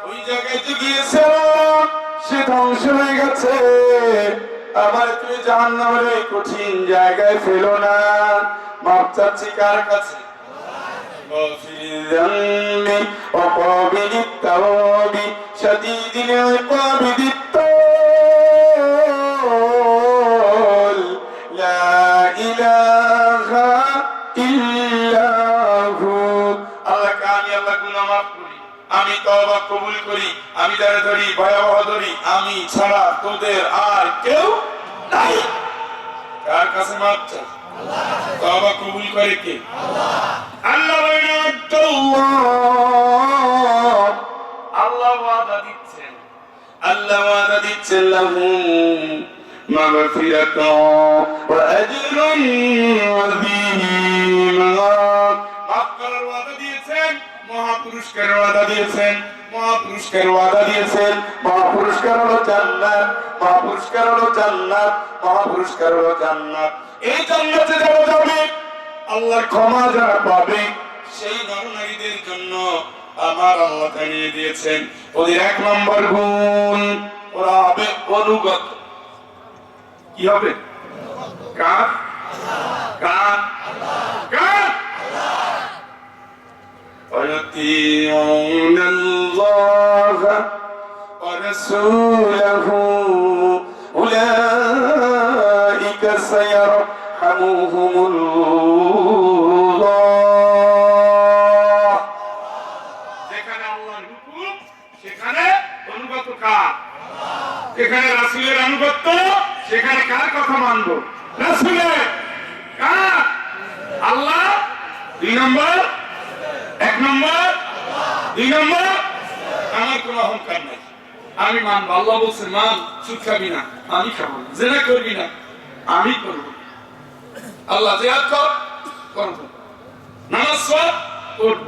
ওই জায়গায় যে গিয়েছিলাম সে ধ্বংস হয়ে গেছে, আবার তুমি জাহান্নামের এই কঠিন জায়গায় ফেলো না। মাপ চাচ্ছি কার কাছে? غافر الذنب وقابل التوب شديد العقاب ذي الطول لا إله إلا هو। আল্লাহকে আমি আল্লাহ গুনাহ মাফ করি, আমি তওবা কবুল করি, আমি যারা ধরি ভয়াবহ ধরি, আমি ছাড়া তোদের আর কেউ নাই। কার কাছে মাপ চাই? তওবা কবুল করে কে? আল্লাহ আল্লাহ ওয়াদা দিচ্ছেন, আল্লাহ ওয়াদা দিচ্ছেন লাহুম মাগফিরাতুন ওয়া আজরুন আযীম। মাফ করার ওয়াদা দিয়েছেন, মহাপুরস্কারের ওয়াদা দিয়েছেন, মহাপুরস্কারের ওয়াদা দিয়েছেন। মহাপুরস্কার হলো জান্নাত, মহাপুরস্কার হলো জান্নাত, মহাপুরস্কার হলো জান্নাত। এই জান্নাতে যারা যাবে, আল্লাহর ক্ষমা যারা পাবে, সেই নরনারীদের জন্য আমার আল্লাহ জানিয়ে দিয়েছেন ওদের 1 নম্বর গুণ, ওরা হবে অনুগত। কি হবে? কার? কার? কার? وَيُطِيعُونَ اللَّهَ وَرَسُولَهُ أُولَئِكَ سَيَرْحَمُهُمُ اللَّهُ। যেখানে আল্লাহর হুকুম সেখানে অনুগত কার? যেখানে রাসূলের অনুগত সেখানে কার কথা মানব? রাসূলের। কার? আল্লাহ 2 নম্বর, 1 নম্বর, 2 নম্বর আমার কোনো অহংকার নাই, আমি মানব। আল্লাহ বলছে মান, সুদ খাবি না, আমি খাবো না, জিনা করবি না, আমি করব। আল্লাহ জিহাদ কর, করব। নামাজ পড়, করব।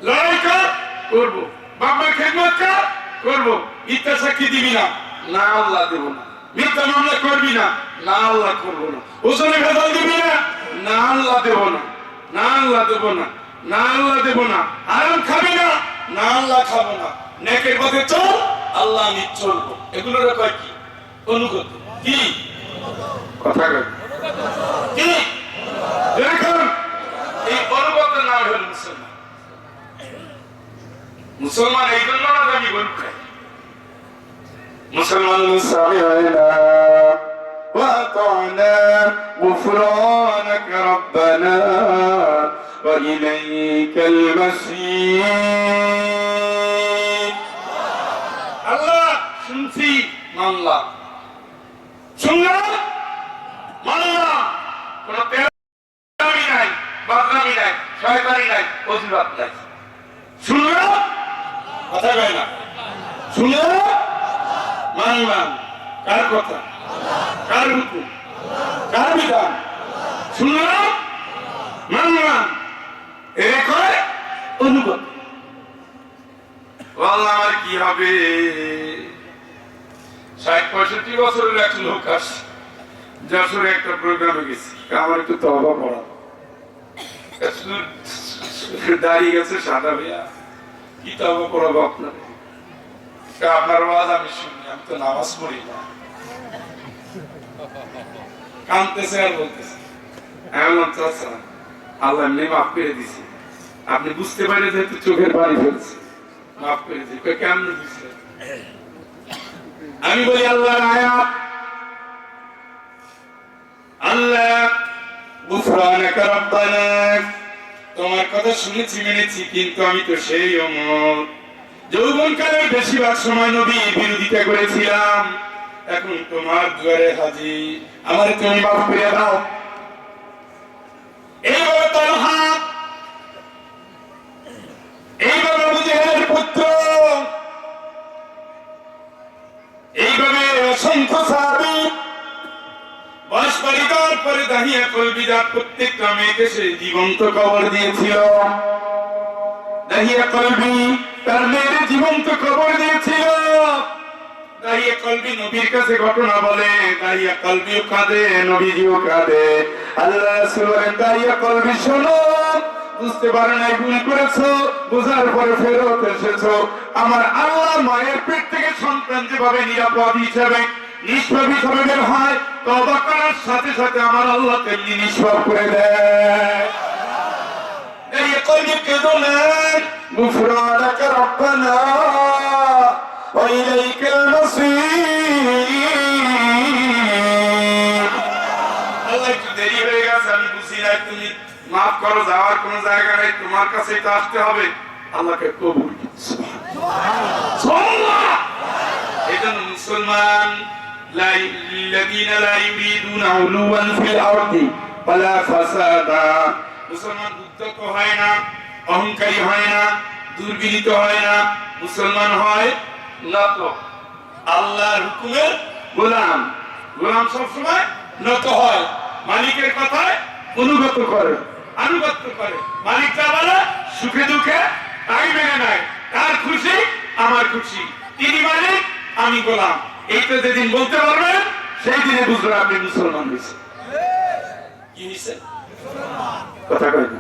লড়াই কর, করব। বাবার খেদমত কর, করব। মিথ্যা সাক্ষী দিবি না, না আল্লাহ দেব না। মিথ্যা মামলা করবি না, না আল্লাহ করব না। ওজনে ভেজাল দিবি না, না আল্লাহ দেব না, না আল্লাহ দেব না, না আল্লাহ দেব না। আরাম খাবি না, না আল্লাহ খাবো না। নেকের পথে চল, আল্লাহ আমি চলবো। এগুলোর কয় কি? অনুগত। কি কথা কয়? কি দেখুন, এই অনুগতের নাম হল মুসলমান। মুসলমান এই জন্য না আমি গরু খাই। মুসলমান সামি'না ওয়া আতা'না গুফরানাকা রাব্বানা ওয়া ইলাইকাল মাসীর। আল্লাহ শুনছি, মানলাম, শুনলাম, মানলাম। কোন তেরামি নাই, বদনামি নাই, শয়তানি নাই, অজুহাত নাই। শুনলাম, কথা কয় না, শুনলাম, মানলাম। কার কথা? কার হুকুম? কার বিধান? শুনলাম, মানলাম, এর কয় অনুগত। আল্লাহ আমার কি হবে? 60-65 বছরের এক লোক আসে, যশোরে একটা প্রোগ্রামে গেছি, আমার একটু তওবা পড়া। দাঁড়িয়ে গেছে সাদা ভাইয়া, কি তওবা পড়াবো আপনার? আপনার আওয়াজ আমি শুনি, আমি তো নামাজ পড়ি না। কাঁদতেছে আর বলতেছে, এমন চাচা আল্লাহ এমনি মাফ করে দিছে, আপনি বুঝতে পারেন যেহেতু চোখের পানি ফেলছে, মাফ করে দিছে। কেমন দিচ্ছে? আমি বলি আল্লাহর আয়াত, আল্লাহ গুফরানাকা রাব্বানা, তোমার কথা শুনেছি মেনেছি, কিন্তু আমি তো সেই ওমর যৌবনকালের বেশিরভাগ সময় নবীর বিরোধিতা করেছিলাম। এখন তোমার দুয়ারে হাজির, আমার তুমি মাফ করে দাও। এইভাবে তালহা, এইভাবে আবু জেহেলের পুত্র, এইভাবে অসংখ্য সাহাবী বয়স পরিবার পরে দাহিয়া কলবিদার প্রত্যেকটা মেয়েকে সে জীবন্ত কবর দিয়েছিল। দাহিয়া কলবি তার মেয়ের জীবন্ত কবর দিয়েছিল। দাহিয়া কলবি নবীর কাছে ঘটনা বলে, দাহিয়া কলবিও কাঁদে, নবীজিও কাঁদে। আল্লাহ রাসূল বলেন, দাহিয়া কলবি শোনো, বুঝতে পারো নাই, ভুল করেছো, বুঝার পরে ফেরত এসেছো। আমার আল্লাহ মায়ের পেট থেকে সন্তান যেভাবে নিরাপদ হিসেবে নিষ্পাপ হিসেবে বের হয়, তওবা করার সাথে সাথে আমার আল্লাহ তেমনি নিষ্পাপ করে দেয়। এই কলবি কেঁদো না, গুফরানাকা রাব্বানা ওয়া ইলাইকাল মাসীর। আল্লাহ একটু দেরি হয়ে গেছে, আমি বুঝি না, তুমি মাফ করো, যাওয়ার কোনো জায়গা নেই, তোমার কাছেই তো আসতে হবে। আল্লাহকে কবুল সুবহানাল্লাহ। এজন্য মুসলমান الذين لا يريدون علوا في الارض ولا فسادا, মুসলমান উদ্যত হয় না, অহংকারী হয় না, দুর্বিনীত হয় না, মুসলমান হয় নত, আল্লাহর হুকুমের গোলাম। গোলাম সবসময় নত হয়, মালিকের কথায় অনুগত করে, আনুগত্য করে। মালিক যা বলে সুখে দুঃখে তাই মেনে নেয়, তার খুশি আমার খুশি, তিনি মালিক আমি গোলাম। এইটা যেদিন বলতে পারবেন সেই দিনে বুঝবেন আপনি মুসলমান হয়েছেন। কি হয়েছে কথা কই না?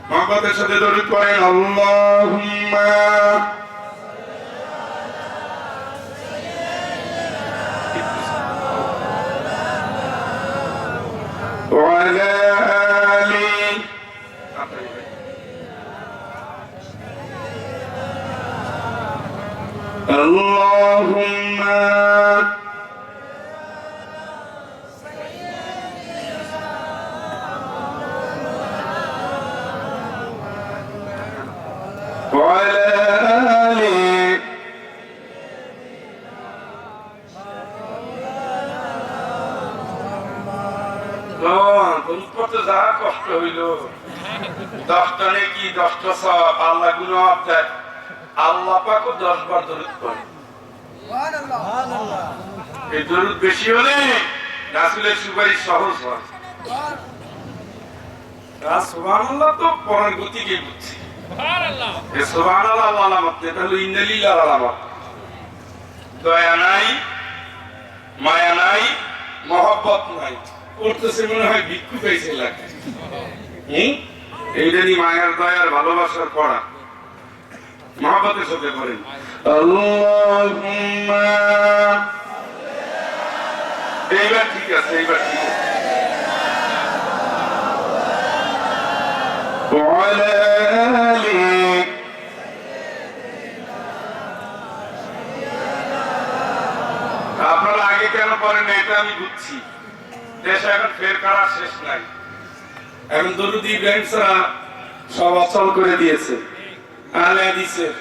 মহব্বতের সাথে দরুদ পড়েন, আল্লাহুম্মা ওয়া আলা আলি আল্লাহুম্মা وعلى آله যা কষ্ট হইল, 10টা নেকি 10টা সওয়াব, আল্লাহ গুনাহ দেয়, আল্লাহ পাকও 10 বার দরুদ পড়ে। সুবহানাল্লাহ। এই দরুদ বেশি হলে রাসূলের সুপারিশ সহজ হয়। সুবহানাল্লাহ তো পরের গতিকে বুঝছি। সুবহানাল্লাহ, এই সুবহানাল্লাহ আলামত, এটা হলো ইন্নালিল্লাহ আলামত। দয়া নাই, মায়া নাই, মহব্বত নাই, করতেছে মনে হয় ভিক্ষু পাইছে লাগে। এইটাই মায়ার দয়ার ভালোবাসার পড়া। মহব্বতের সাথে পড়েন, আল্লাহুম্মা। এইবার ঠিক আছে, এইবার ঠিক আছে। وعلى آله আপনারা আগে কেন করেন এটা আমি বুঝছি। দেশে এখন ফের করার শেষ নাই, এখন দরুদ ইব্রাহিম ছাড়া সব অচল করে দিয়েছে আহলে হাদিসের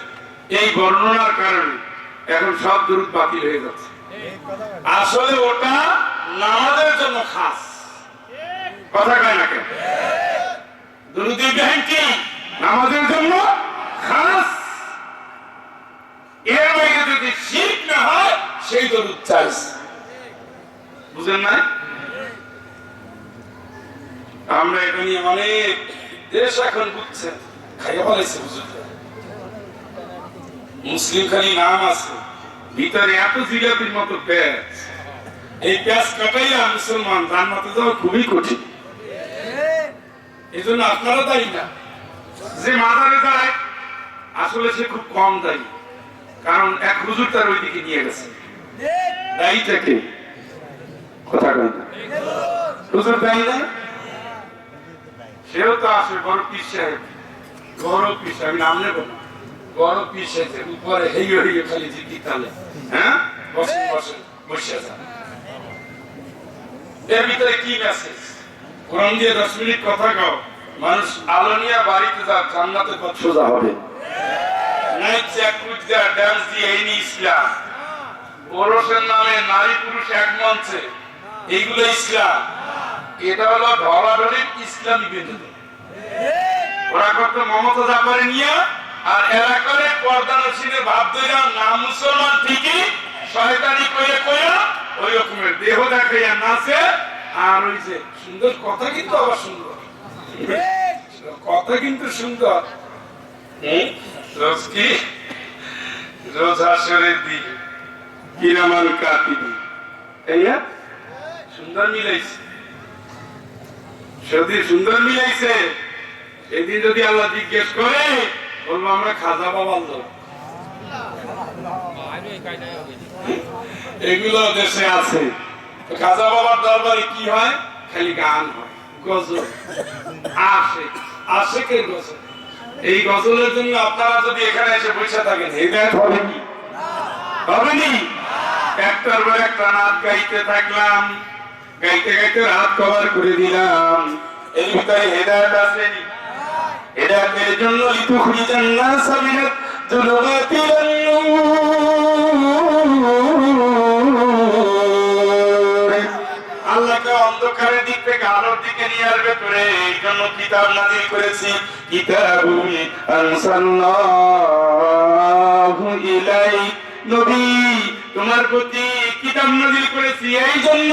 এই বর্ণনার কারণে এখন সব দরুদ বাতিল হয়ে যাচ্ছে। আসলে ওটা নামাজের জন্য খাস, কথা কয় না কেন? দরুদ ইব্রাহিম কি নামাজের জন্য খাস, এর বাইরে যদি শিরক না হয় সেই দরুদ চাইস। বুঝেন না? আমরা এটা নিয়ে অনেক দেশ এখন বুঝছে, খাইয়া ফেলেছে হুজুররা। মুসলিম খালি নাম আছে, ভিতরে এত জিলাপির মতো পেঁয়াজ। এই পেঁয়াজ কাটাইয়া মুসলমান জান্নাতে যাওয়া খুবই কঠিন। এই জন্য আপনারা দায়ী না, যে মাজারে যায় আসলে সে খুব কম দায়ী, কারণ এক হুজুর তার ওই দিকে নিয়ে গেছে। দায়ীটা কে? কথা কয় না, হুজুর দায়ী না, সেও তো আসে বড় পীর সাহেব, বড় পীর সাহেব, নাম নেব না, বড় পিছেছে উপরে হেইয়ে হেইয়ে খালি জিকির তালে, হ্যাঁ বসেন বসেন বসে যান। এর ভিতরে কি মেসেজ? কোরআন দিয়ে 10 মিনিট কথা কও, মানুষ আলো নিয়ে বাড়িতে যা জান্নাতে পথ সোজা হবে। Night check with the dance দিয়ে এই ইসলাম, পুরুষের নামে নারী পুরুষ এক মঞ্চে, এইগুলো ইসলাম। এটা হলো ঢলাঢলি ইসলামী বিনোদন। ওরা করতে মমতা জাফরে নিয়ে, আর এরা করে পর্দা নসিনের ভাব ধরে না মুসলমান ঠিকই শয়তানি করে কইয়া ওই রকমের দেহ দেখাইয়া নাচে। আর ওই যে সুন্দর কথা, কিন্তু আবার সুন্দর কথা, কিন্তু সুন্দর। রোজ কি রোজ আসরের দিন কিরামান কাতিবি, এইয়া সুন্দর মিলাইছে, যদি সুন্দর মিলাইছে। সেদিন যদি আল্লাহ জিজ্ঞেস করে, বলবো আমরা খাজা বাবার লোক। এগুলো দেশে আছে। খাজা বাবার দরবারে কি হয়? খালি গান হয়, গজল, আশেকের গজল। এই গজলের জন্য আপনারা যদি এখানে এসে বসে থাকেন, হেদায়েত হবে কি? হবে নি? একটার পর একটা নাচ গাইতে থাকলাম, গাইতে গাইতে রাত কভার করে দিলাম। এর ভিতরে হেদায়েত আছে নি? হেদায়েতের জন্য লিতুখরিজান নাস মিনাত যুলুমাতি ইলান নূর, আল্লাহকে অন্ধকারের দিক থেকে আলোর দিকে নিয়ে আসবে তোরে। এই জন্য কিতাব নাযিল করেছি, কিতাবুন আনসাল্লাহু ইলাইক, নবী তোমার প্রতি কিতাব নাযিল করেছি এই জন্য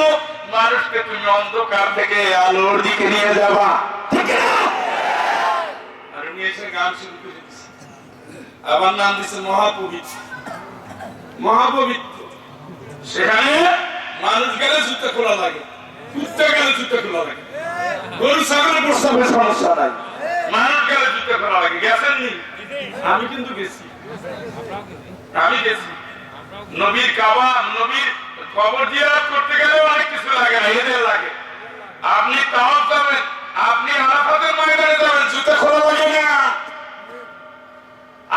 মানুষকে তুমি অন্ধকার থেকে আলোর দিকে নিয়ে যাবা, ঠিক না? আর উনি এসে গান শুরু করে দিচ্ছে, আবার নাম দিচ্ছে মহাপবিত্র। মহাপবিত্র সেখানে মানুষ গেলে জুতা খোলা লাগে, কুত্তা গেলে জুতা খোলা লাগে, গরু ছাগলের প্রস্রাবের সমস্যা নাই, মানুষ গেলে জুতা খোলা লাগে। গেছেন নি? আমি কিন্তু গেছি, আমি গেছি। নবীর কাবা, নবীর কবর জিয়ারত করতে গেলে অনেক কিছু লাগে না, এদের লাগে। আপনি তাওয়াফ যাবেন, আপনি আরাফাতের ময়দানে যাবেন, জুতা খোলা লাগে না।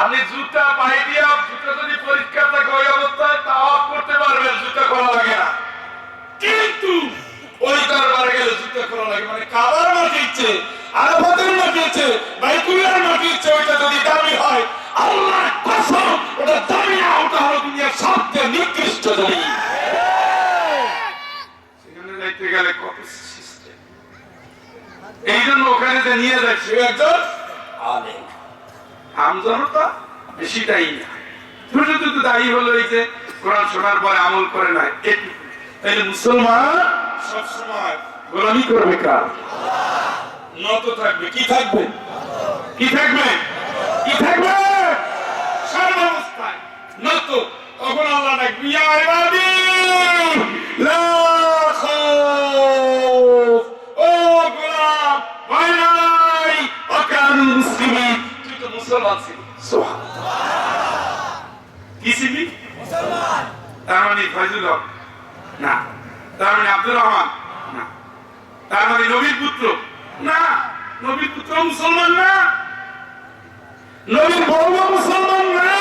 আপনি জুতা পায়ে দিয়ে, জুতা যদি পরিষ্কার থাকে ওই অবস্থায় তাওয়াফ করতে পারবেন, জুতা খোলা লাগে না। কিন্তু ওই দরবারে গেলে জুতা খোলা লাগে। মানে কাবার মাটি ইচ্ছে, আরাফাতের মাটি ইচ্ছে, বাইতুল্লাহর মাটি ইচ্ছে, ওইটা যদি দামি হয়, আল্লাহর কসম ওটা দামি না, ওটা হলো দুনিয়ার সবচেয়ে নিকৃষ্ট জমি। সেখানে যাইতে গেলে কত সিস্টেম। এই জন্য ওখানে যে নিয়ে যাচ্ছে একজন আলেম, আমজনতা বেশিটাই না। শুধু দায়ী হলো এই যে কোরআন শোনার পরে আমল করে না, একটু। তাইলে মুসলমান সবসময় গোলামি করবে কার? নত থাকবে। কি থাকবে? কি থাকবে? কি থাকবে? সর্বাবস্থায় নত। তখন আল্লাহ ডাকবে, ইয়া ইবাদি লা খাউফ, ও গোলাম ভয় নাই, ওয়াকানু মুসলিমিন, তুই তো মুসলমান ছিলি। সুবহানাল্লাহ। কি ছিলি? মুসলমান। তার মানে ফয়জুল হক না, তার মানে আব্দুর রহমান না, তার মানে নবীর পুত্র না। নবীর পুত্র মুসলমান না, নবীর বড় মুসলমান না,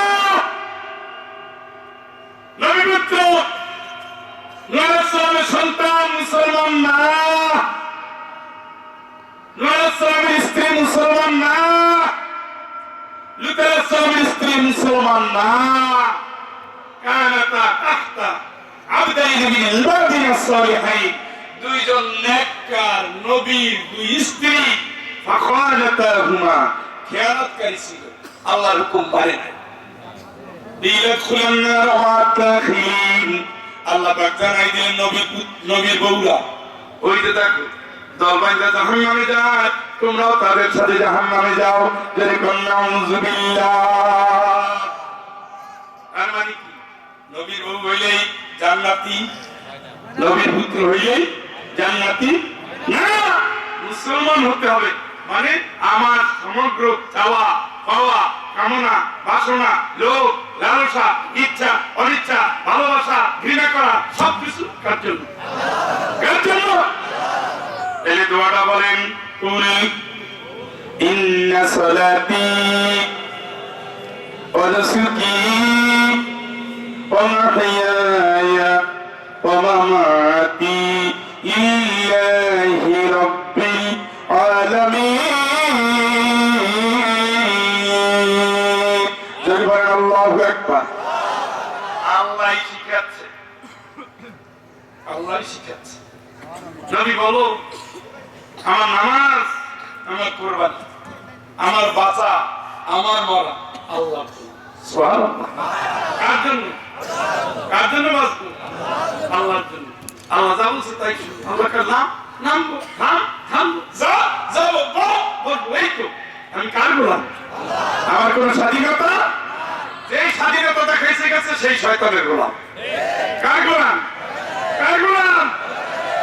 নবীর পুত্র নূরের সন্তান মুসলমান না, নূরের স্ত্রী মুসলমান না, লূতের স্ত্রী মুসলমান না। কানাতা তাহতা আবদাইন মিন আল-ইবাদিনা সালিহিন, দুইজন নেককার নবীর দুই স্ত্রী, ফাখানাতাহুমা, খেয়ানতকারী ছিল, আল্লাহর হুকুম মানে নাই। দিলাখুলান নার ওয়া তাখিন, আল্লাহ পাক জানাই দিলেন নবীর বউরা ওই যে দেখো দলবাইন্দা জাহান্নামে যায়, তোমরাও তাদের সাথে জাহান্নামে যাও। যদি কন্যা উযুবিল্লাহ, তার মানে কি? নবীর বউ হইলেই জান্নাতি, নবীর পুত্র হইলেই জান্নাতি না। মুসলমান হতে হবে মানে আমার সমগ্র চাওয়া পাওয়া, কামনা বাসনা, লোভ লালসা, ইচ্ছা অনিচ্ছা, ভালোবাসা ঘৃণা করা সবকিছু কার জন্য? কার জন্য? এই দোয়াটা বলেন, কুল ইন্না সালাতি ونسكي ومحياي ومماتي لله رب العالمين جل الله أكبر আল্লাহ শিখাচ্ছে আল্লাহ শিখাচ্ছে নবী বলো আমার নামাজ আমার কুরবানি আমার বাঁচা আমার মরা আল্লাহ সুবহানাল্লাহ কার জন্য বাঁচবো আল্লাহর জন্য আল্লাহ যা বলছে তাই আল্লাহ কার নাম থাম যা বল এই তো আমি কার গোলাম আমার কোন স্বাধীনতা যেই স্বাধীনতা দেখাইছে গেছে সেই শয়তানের গোলাম কার গোলাম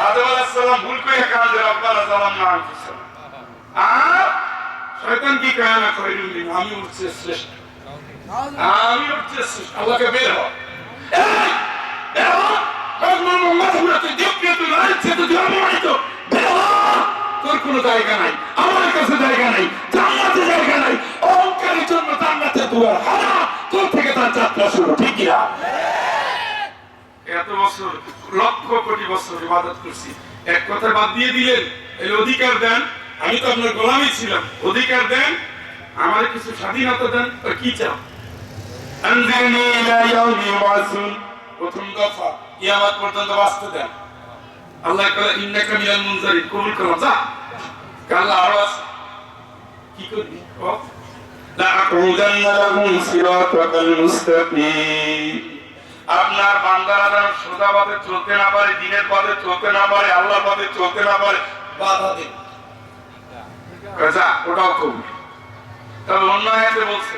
আদম আলাইহিস সালাম ভুল করে কাঁদে রব্বানা যালামনা আনফুসানা আর শয়তান কি কয় না কইরুল আমি উঠছে শ্রেষ্ঠ আল্লাহকে বের হ এই তোর কোনো জায়গা নাই আমার কাছে জায়গা নাই জান্নাতে জায়গা নাই অহংকারের জন্য জান্নাতের দুয়ার হারা তোর থেকে তার যাত্রা শুরু ঠিক না এত বছর লক্ষ কোটি বছর ইবাদত করছি এক কথা বাদ দিয়ে দিলেন এই অধিকার দেন আমি তো আপনার গোলামই ছিলাম অধিকার দেন আমার কিছু স্বাধীনতা দেন কি চাও আনজিরনি ইলা ইয়াউমি ইউবাসুন প্রথম দফা কিয়ামত পর্যন্ত বাঁচতে দেন আল্লাহ কয় ইন্নাকা মিনাল মুনজারিন কবুল করো যা আল্লাহ আরো আছে কি করবি লা আকুদান্না লাহুম সিরাতাল মুস্তাকিম আপনার বান্দারা যেন সোজা পথে চলতে না পারে দিনের পথে চলতে না পারে আল্লাহর পথে চলতে না পারে বাধা দেন যা ওটাও কবুল তবে অন্য আয়াতে বলছে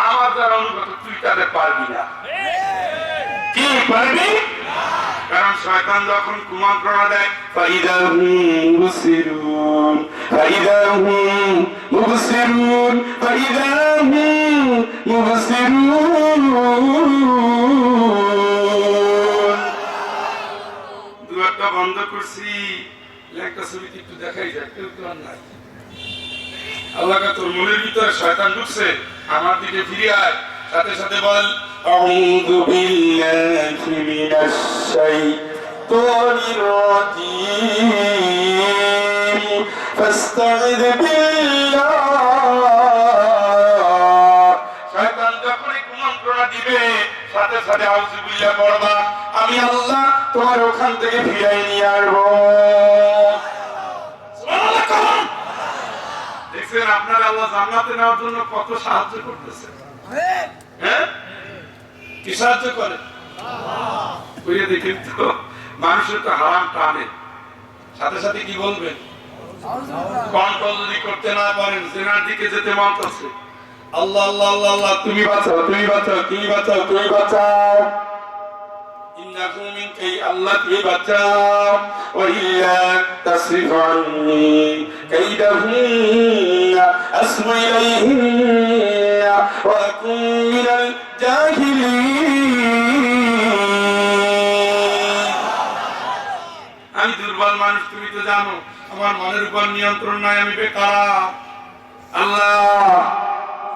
আমার যারা অনুগত তুই তাদের পারবি না কি পারবি কারণ শয়তান যখন কুমন্ত্রণা দেয় ফাইদা হুম মুবসিরুন ফাইদা হুম মুবসিরুন ফাইদা হুম মুবসিরুন দুয়ারটা বন্ধ করছি একটা ছবিতে একটু দেখাই যায় কেউ তো আর নাই আল্লাহ কা তোর মনের ভিতরে শয়তান ঢুকছে আমার দিকে ফিরে আয় সাথে সাথে বল আউযু বিল্লাহি মিনাশ শাইতানির রাজীম ফাস্তাইয বিল্লাহ শয়তান যখনই কুমন্ত্রণা দিবে সাথে সাথে আউযু বিল্লাহ পড়বা আমি আল্লাহ তোমার ওখান থেকে ফিরাই নিয়ে আসবো সুবহানাল্লাহ দেখছেন আপনার আল্লাহ জান্নাতে নেওয়ার জন্য কত সাহায্য করতেছে হ্যাঁ কি সাহায্য করে করে দেখেন তো মানুষের তো হারাম টানে সাথে সাথে কি বলবেন কন্ট্রোল যদি করতে না পারেন জেনার দিকে যেতে মন চাচ্ছে আল্লাহ আল্লাহ আল্লাহ আল্লাহ তুমি বাঁচাও তুমি বাঁচাও তুমি বাঁচাও তুমি বাঁচাও ইন্নাহু মিনকা আল্লাহ তুমি বাঁচাও ওয়া ইল্লা তাসরিফ আন্নি কাইদাহুন্না আসমা ইলাইহিন্না ওয়া আকুন মিনাল জাহিলিন আমি দুর্বল মানুষ তুমি তো জানো আমার মনের উপর নিয়ন্ত্রণ নাই আমি বেকার আল্লাহ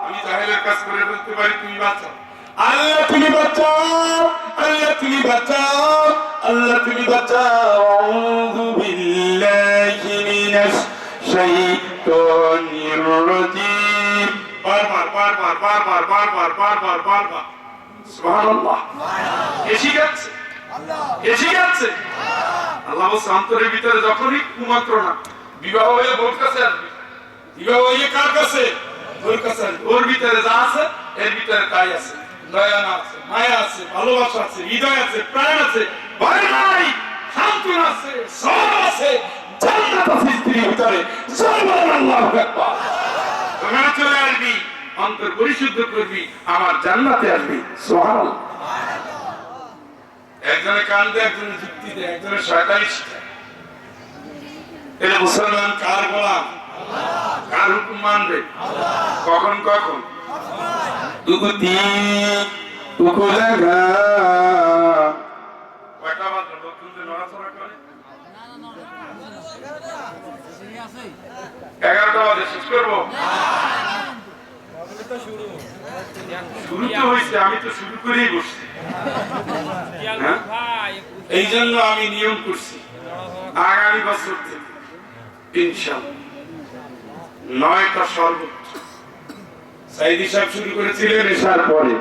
আমি জাহেলের কাজ করে বলতে পারি তুমি বাঁচাও আল্লাহ তুমি বাঁচাও আল্লাহ তুমি বাঁচাও আল্লাহ তুমি বাঁচাও আউযু বিল্লাহি মিনাশ শাইতানির রাজীম বারবার সুবহানাল্লাহ এসে গেছে আল্লাহ বলছে অন্তরের ভিতরে যখনই কুমন্ত্রণা বিবাহ হয়ে বোর কাছে আসবে বিবাহ হয়ে কার কাছে ওর কাছে ওর ভিতরে যা আছে এর ভিতরে তাই আছে দয়া আছে মায়া আছে ভালোবাসা আছে হৃদয় আছে প্রাণ আছে ভয় নাই সান্ত্বনা আছে সব আছে জান্নাত আছে স্ত্রীর ভিতরে সুবহানাল্লাহু আকবার তোমরা চলে আসবি অন্তর পরিশুদ্ধ করবি আমার জান্নাতে আসবি সুবহানাল্লাহ একজনে কান্দে একজনে যুক্তি দেয় একজনে শয়তানি শিখায় এর মুসলমান কার গোলাম কার হুকুম মানবে কখন কখন দুগুতি উকুলাগা কয়টা বাজে লোকজন নড়াচড়া করে 11টা বাজে শেষ করবো শুরু শুরু তো হয়েছে, আমি তো শুরু করেই বসছি। হ্যাঁ? এই জন্য আমি নিয়ম করছি আগামী বছর থেকে ইনশাআল্লাহ 9টা সর্বোচ্চ। সাইদি সাহেব শুরু করেছিলেন এসার পরে,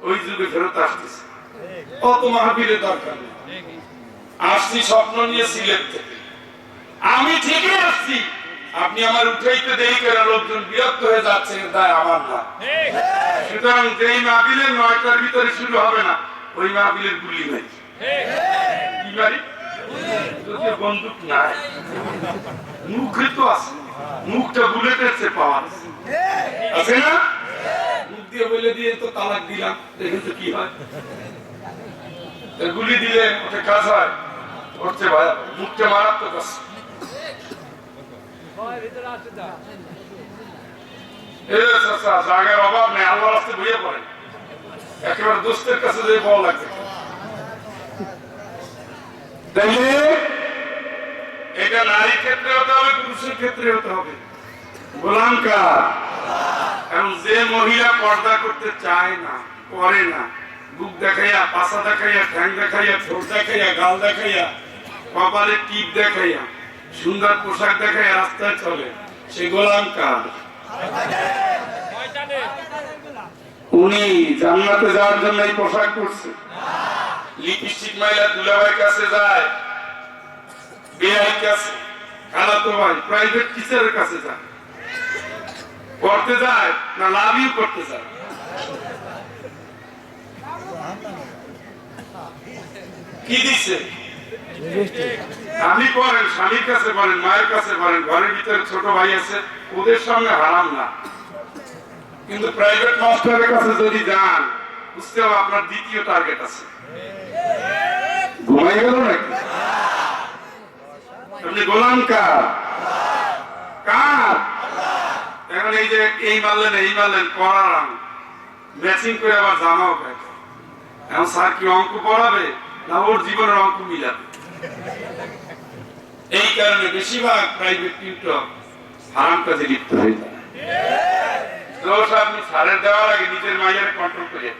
ওই যুগে ফেরত আসতেছে। অত মাহফিলের দরকার নেই। আসছি স্বপ্ন নিয়ে সিলেট থেকে, আমি ঠিকই আসছি। আপনি আমার উঠাইতে দেরি করে লোকজন বিরক্ত হয়ে যাচ্ছে, তাই আমার না। সুতরাং যেই মাহফিলের 9টার ভিতরে শুরু হবে না, ওই মাহফিলের গুলি নাই। কি বাড়ি বন্দুক নাই, মুখে তো আছে, মুখটা বুলেটের চেয়ে পাওয়া আছে না? মুখ দিয়ে বলে দিয়ে তো তালাক দিলাম, দেখুন তো কি হয়। গুলি দিলে ওটা কাজ হয়, করতে ভাই মুখটা মারাত্মক আছে। জায়গার অভাব নেই, আল্লাহ রাস্তায় বইয়ে পড়েন, একেবারে দোস্তের কাছে যে বল লাগবে। এটা নারীর ক্ষেত্রে হতে হবে, পুরুষের ক্ষেত্রে হতে হবে। গোলাম কার? কারণ যে মহিলা পর্দা করতে চায় না, করে না, বুক দেখাইয়া, পাছা দেখাইয়া, ঠ্যাং দেখাইয়া, ঠোঁট দেখাইয়া, গাল দেখাইয়া, কপালে টিপ দেখাইয়া, সুন্দর পোশাক দেখাইয়া রাস্তায় চলে, সে গোলাম কার? উনি জান্নাতে যাওয়ার জন্য এই পোশাক করছে। লিপস্টিক মাইলা দুলাভাইয়ের কাছে যায়, বিয়ের কাছে, খালাতো ভাই, প্রাইভেট টিচারের কাছে যায়, করতে যায় না লাভ ইউ করতে যায়? কি দিচ্ছে? আপনি করেন, স্বামীর কাছে করেন, মায়ের কাছে করেন, ঘরের ভিতরে ছোট ভাই আছে, ওদের সামনে হারাম না। কিন্তু প্রাইভেট মাস্টারের কাছে যদি যান, বুঝতে হবে আপনার দ্বিতীয় টার্গেট আছে। ঘুমাই গেল নাকি? আপনি গোলাম কার? কার? এখন এই যে এই মারলেন পড়ালাম, ম্যাচিং করে আবার জামাও খায়। এখন স্যার কি অঙ্ক পড়াবে না ওর জীবনের অঙ্ক মিলাবে? এই কারণে বেশিরভাগ প্রাইভেট টিউটর হারাম কাজে লিপ্ত হয়ে যায়। দোষ আপনি স্যারের দেওয়ার আগে নিজের মাইয়ারে কন্ট্রোল করে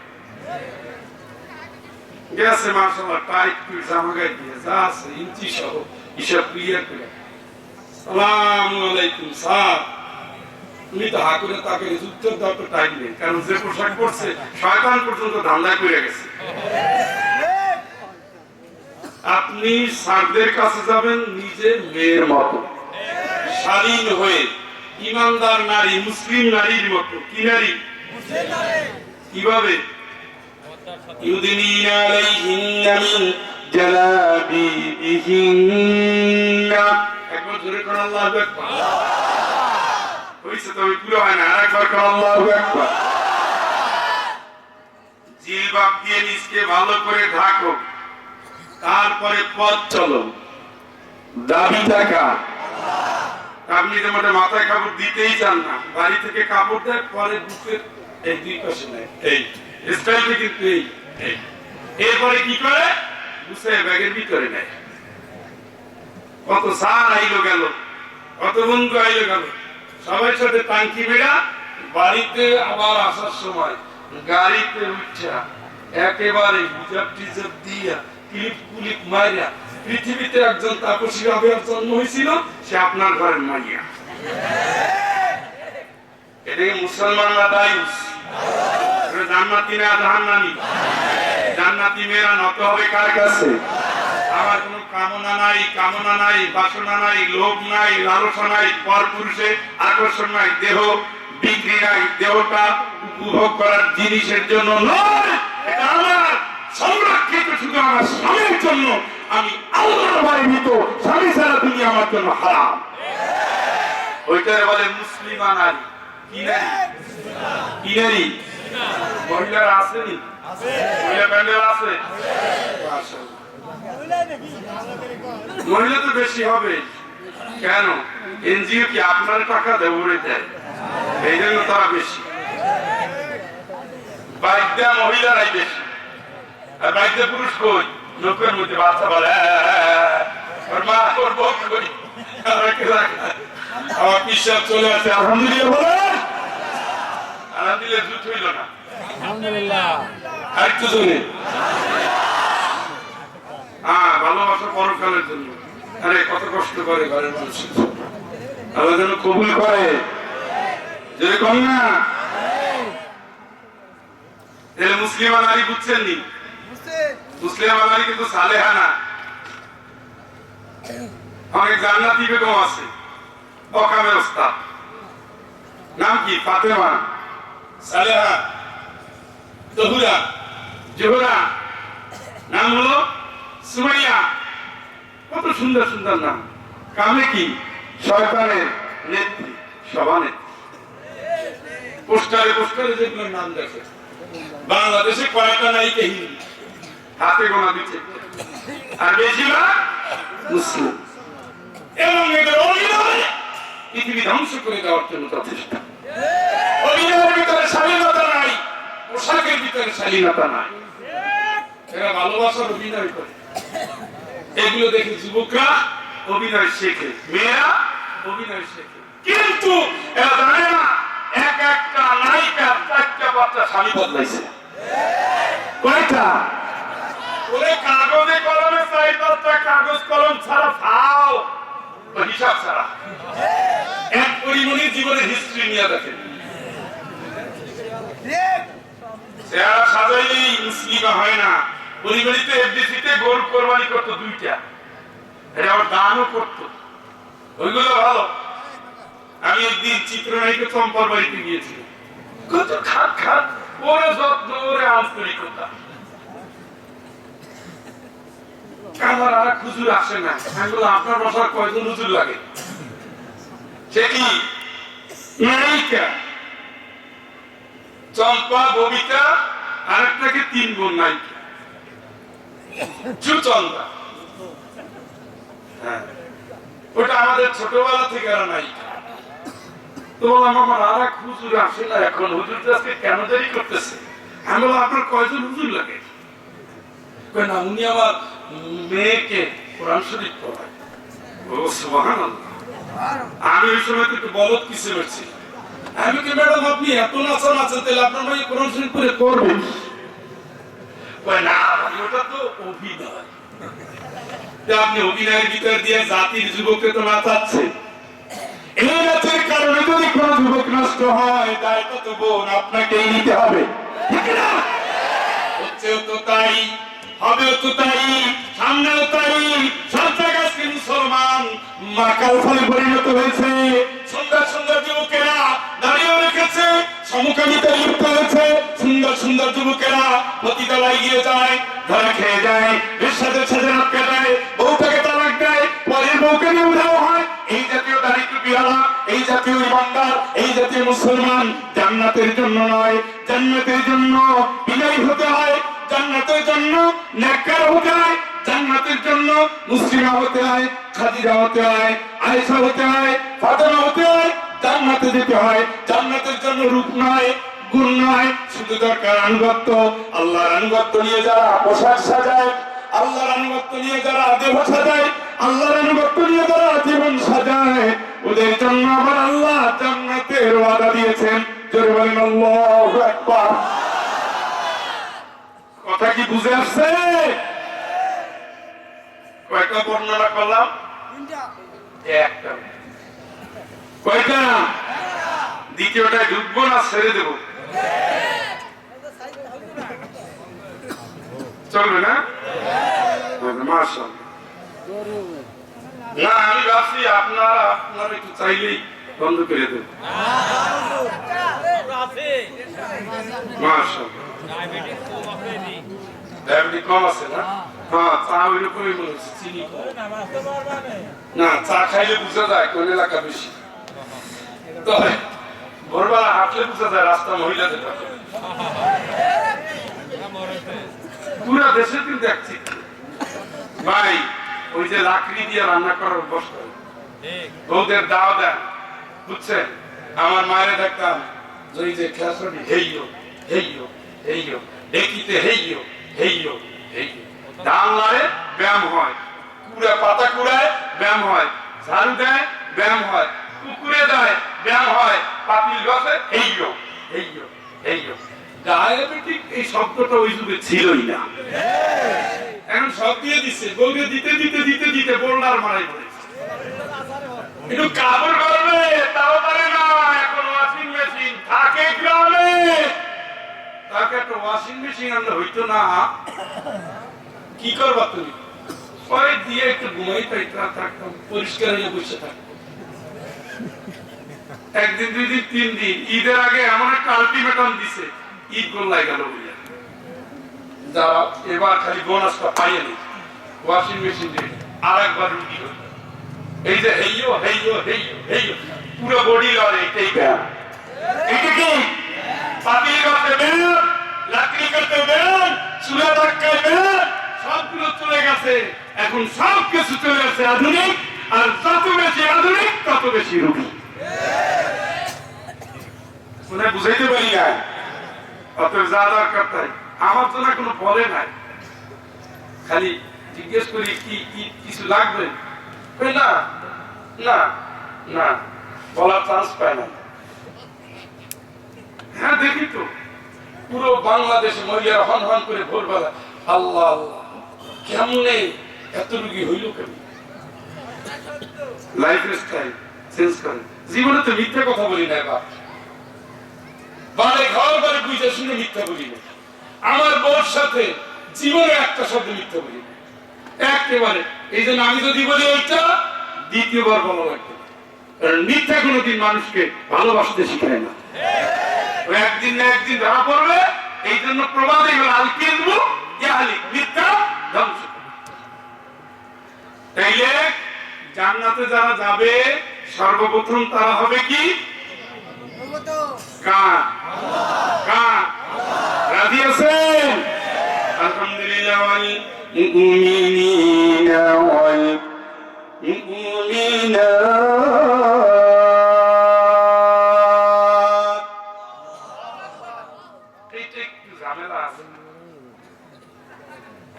গেছে, মাশাআল্লাহ টাইট করে জামা গায়ে দিয়ে যা আছে ইঞ্চি সহ হিসাব ক্লিয়ার করে, আসসালামু আলাইকুম স্যার, তুমি তো হাকুরে তাকে উত্তর দেওয়ার তো টাইম নেই, কারণ যে পোশাক পরছে শয়তান পর্যন্ত ধান্দা করে গেছে। আপনি স্যারদের কাছে যাবেন নিজে মেয়ের মতো, শালীন হয়ে, ইমানদার নারী, মুসলিম নারীর মতো। কি নারী? কিভাবে? ইউদিনিনা আলাইহিন্না মিন জালাবিবিহিন্না, একবার জোরে কোন আল্লাহু আকবার। হইছে তবে পুরো হয় না, আরেকবার কোন আল্লাহু আকবার। জিলবাব দিয়ে নিজকে ভালো করে ঢাকো, তারপরে পথ চলো। দাবি টাকা আপনি যে মাথায় কাপড় দিতেই চান না, বাড়ি থেকে কাপড় দেয়, পরে বুকের এই দুই পাশে নেয়, এই স্টাইলটা কিন্তু এই। এরপরে কি করে? বুঝে ব্যাগের ভিতরে নেয়। কত সার আইলো গেল, কত বন্ধু আইলো গেল, সবাই সাথে টাঙ্কি বেড়া, বাড়িতে আবার আসার সময় গাড়িতে উঠা একেবারে হিজাব টিজাব দিয়া, ক্লিপ কুলিপ মাইরা, পৃথিবীতে একজন তাপসী রাবেয়ার জন্ম হয়েছিল, সে আপনার ঘরের মাইয়া। এটাকে মুসলমানরা দায়ুস, জান্নাতি না জাহান্নামী? জান্নাতি মেয়েরা নত হবে কার কাছে? আমার কোনো কামনা নাই, বাসনা নাই, লোভ নাই, লালসা নাই, পরপুরুষে আকর্ষণ নাই, দেহ বিক্রি নাই, দেহটা উপভোগ করার জিনিসের জন্য নয়, এটা আমার সংরক্ষিত শুধু আমার স্বামীর জন্য। আমি আল্লাহর ভয়ে ভীত, স্বামী ছাড়া দুনিয়া আমার জন্য হারাম। ওইটারে বলে মুসলিমা নারী। কি নারী? কি নারী? মহিলারা আসেনি? মহিলা প্যান্ডেল আছে? মহিলা তো বেশি হবে। কেন? এনজিও কি আপনার টাকা দেবরে দেয়, এই জন্য তারা বেশি। বাইকটা মহিলারাই বেশি, আর বাইকটা পুরুষ কই? লোকের মধ্যে বাচ্চা বলে ওর মা ওর বউ কই, আমার বিশ্বাস চলে আসে। আলহামদুলিল্লাহ বলে, আলহামদুলিল্লাহ জুট হইল না। একটু জোরে। হ্যাঁ, ভালোবাসা পরকালের জন্য। আরে কত কষ্ট করে ঘরের মানুষ, আল্লাহ যেন কবুল করে। যদি কম না তাহলে মুসলিমা নারী বুঝছেন নি? মুসলিমা নারী কিন্তু সালেহা না। অনেক জান্নাতি বেগম আছে, অকামের ওস্তাদ, নাম কি? ফাতেমা, সালেহা, জহুরা, জোহরা, নাম হলো সুমাইয়া। কত সুন্দর সুন্দর নাম। কামে কি? শয়তানের নেত্রী, সভানেত্রী। পোস্টারে পোস্টারে যেগুলো নাম দেখে, বাংলাদেশে কয়েকটা নায়িকা হিন্দু, হাতে গোনা দিচ্ছে, আর বেশিরভাগ মুসলিম। এবং এদের অভিনয় পৃথিবী ধ্বংস করে দেওয়ার জন্য যথেষ্ট। অভিনয়ের ভিতরে স্বাধীনতা নাই, পোশাকের ভিতরে স্বাধীনতা নাই। এরা ভালোবাসার অভিনয় করে, এগুলো দেখে যুবকরা অভিনয় শেখে, মেয়েরা অভিনয় শেখে। কিন্তু এরা জানে না এক একটা নায়িকা 4টা 5টা স্বামী বদলাইছে। কয়টা? ওরে কাগজে কলমে 4-5টা কাগজ কলম ছাড়া ফাও হিসাব ছাড়া এক পরিমণি জীবনের হিস্ট্রি নিয়ে দেখেন। চেহারা সাজাইলেই মুসলিমা হয় না। পরিমণিতে এফডিসিতে গরু কোরবানি করতো 2টা, এটা আবার দানও করতো, ওইগুলো ভালো। আমি একদিন চিত্রনায়িকা চম্পার বাড়িতে গিয়েছিলাম, কত খাট খাট, ওরে যত্ন, ওরে আন্তরিকতা। আমার আর হুজুর আসে না। আমি বললাম আপনার বাসার কয়জন হুজুর লাগে? সে কি নায়িকা চম্পা, ববিতা, আর একটাকে 3 বোন নায়িকা, সুচন্দা। হ্যাঁ, ওটা আমাদের ছোটবেলা থেকে আর নায়িকা। তো বললাম আমার আর এক হুজুর আসে না এখন, হুজুর আজকে কেন দেরি করতেছে? আমি বললাম আপনার কয়জন হুজুর লাগে? না, উনি আমার মেয়েকে কোরআন শরীফ পড়ায়। ও সুবহানাল্লাহ। আমি ওই সময় একটু বলদ কিসে বেরছি। আমি কি ম্যাডাম আপনি এত নাচা নাচেন, তাহলে আপনার মেয়ে কোরআন শরীফ পড়ে করবে? না, ওটা তো অভিনয়। আপনি অভিনয়ের ভিতর দিয়ে জাতির যুবককে তো নাচাচ্ছে। এই নাচের কারণে যদি কোন যুবক নষ্ট হয়, দায়টা তো বোন আপনাকেই নিতে হবে, ঠিক না? হচ্ছেও তো তাই, হবেও তো তাই, সামনেও তাই। সব জায়গায় মুসলমান মাকাল ফলে পরিণত হয়েছে। সুন্দর সুন্দর যুবকেরা দাঁড়িয়ে রেখেছে, সমকামিতা লিপ্ত হয়েছে। সুন্দর সুন্দর যুবকেরা পতিতালয়ে গিয়ে যায়, ধরা খেয়ে যায়, বিশ্বাসের সাথে আটকে যায়, বউটাকে তালাক দেয়, পরের বউকে নিয়ে উধাও হয়। এই জাতীয় দারিদ্র বিহারা, এই জাতীয় ইমানদার, এই জাতীয় মুসলমান জান্নাতের জন্য নয়, জান্নাতের জন্য বিনয়ী হতে হয়, জান্নাতের জন্য নেককার হতে হয়, জান্নাতের জন্য মুসলিমা হতে হয়, খাদিজা হতে হয়, আয়েশা হতে হয়, ফাতেমা হতে হয়। জান্নাতে যেতে হয়, জান্নাতের জন্য রূপ নয়, গুণ নয়, শুধু দরকার আনুগত্য। আল্লাহর আনুগত্য নিয়ে যারা পোশাক সাজায়, আল্লাহর আনুগত্য নিয়ে যারা দেহ সাজায়, আল্লাহর আনুগত্য নিয়ে যারা জীবন সাজায়, ওদের জন্য আবার আল্লাহ জান্নাতের ওয়াদা দিয়েছেন। জোরে বলেন আল্লাহু আকবার। কথা কি বুঝে আসছে? কয়টা বর্ণনা করলাম? একটা। কয়টা? দ্বিতীয়টা ঢুকবো না ছেড়ে দেবো? চলবে না? মাশাআল্লাহ। না, আমি ভাবছি আপনারা একটু চাইলেই বন্ধ করে দেব। মাশাআল্লাহ। ডায়াবেটিস কম আছে না? হ্যাঁ, চা ওই রকমই মনে হচ্ছে, চিনি কম। না, চা খাইলে বুঝা যায় কোন এলাকা বেশি। তবে ভোরবেলা হাঁটলে বুঝা যায় রাস্তা মহিলাদের থাকে। পুরা দেশে কিন্তু দেখছি ভাই, ওই যে লাকড়ি দিয়ে রান্না করার অভ্যাস করে, ওদের দাও দেন, বুঝছেন? আমার মায়ের দেখতাম ওই যে খেসারি হেইও হেইও হেইও, ডেকিতে হেইও হেইও হেইও, ধান লাড়ে ব্যায়াম হয়, কুড়া পাতা কুড়ায় ব্যায়াম হয়, ঝাড়ু দেয় ব্যায়াম হয়, কুকুরে দেয় ব্যায়াম হয়, পাতিল গাছে হেইও হেইও হেইও। ডায়াবেটিক এই শব্দটা ওই যুগে ছিলই না, এখন সব দিয়ে দিচ্ছে, বলবে দিতে দিতে দিতে দিতে বোল্ডার মারাই পড়েছে। একটু কাপড় করবে তাও পারে না, এখন ওয়াশিং মেশিন থাকে গ্রামে, তাকে একটা ওয়াশিং মেশিন আনলে হইতো না, কি করবা তুমি? পরে দিয়ে একটু ঘুমাই থাকতাম, পরিষ্কার হয়ে বসে থাকতাম। একদিন, দুই দিন, তিন দিন, ঈদের আগে এমন একটা আলটিমেটাম দিছে, ঈদ গোল্লাই গেল বলে যারা এবার খালি বোনাসটা পাইনি, ওয়াশিং মেশিন দিয়ে আর একবার রুগী হল। এই যে হেইও হেইও হেইও হেইও পুরো বডি লড়ে, এটাই ব্যায়াম। এটা কি পাতিল করতে ব্যায়াম, লাকড়ি করতে ব্যায়াম, চুলা ধাক্কায় ব্যায়াম, সবগুলো চলে গেছে। এখন সব কিছু চলে গেছে আধুনিক, আর যত বেশি আধুনিক তত বেশি রুগী। শুনে বুঝাইতে পারি না, অত যা দরকার তাই। আমার তো না কোনো বলে নাই, খালি জিজ্ঞেস করি কি কি কিছু লাগবে, না না না বলার চান্স পায় না। হ্যাঁ দেখি তো পুরো বাংলাদেশে মহিলারা হন হন করে ভোরবেলা আল্লাহ আল্লাহ, কেমনে এত রুগী হইল কেন? লাইফ স্টাইল চেঞ্জ করে। জীবনে তো মিথ্যা কথা বলি না, বাপ বাড়ি ঘর বাড়ি বুঝে শুনে মিথ্যা বলি না। আমার বউর সাথে জীবনে একটা শব্দ মিথ্যা বলি না, একেবারে। এই জন্য আমি যদি বলি ওইটা, দ্বিতীয়বার বলা লাগবে, কারণ মিথ্যা কোনোদিন মানুষকে ভালোবাসতে শিখায় না, একদিন না একদিন ধরা পড়বে। এই জন্য প্রবাদে হলো আল কিযবু ইয়াহলিক, মিথ্যা ধ্বংস। তাইলে জান্নাতে যারা যাবে সর্বপ্রথম তারা হবে কি? কার কার রাজি আছেন? আলহামদুলিল্লাহ ওয়াল মুমিনিনা ওয়াল মুমিনাত। এইটা একটু ঝামেলা আছে।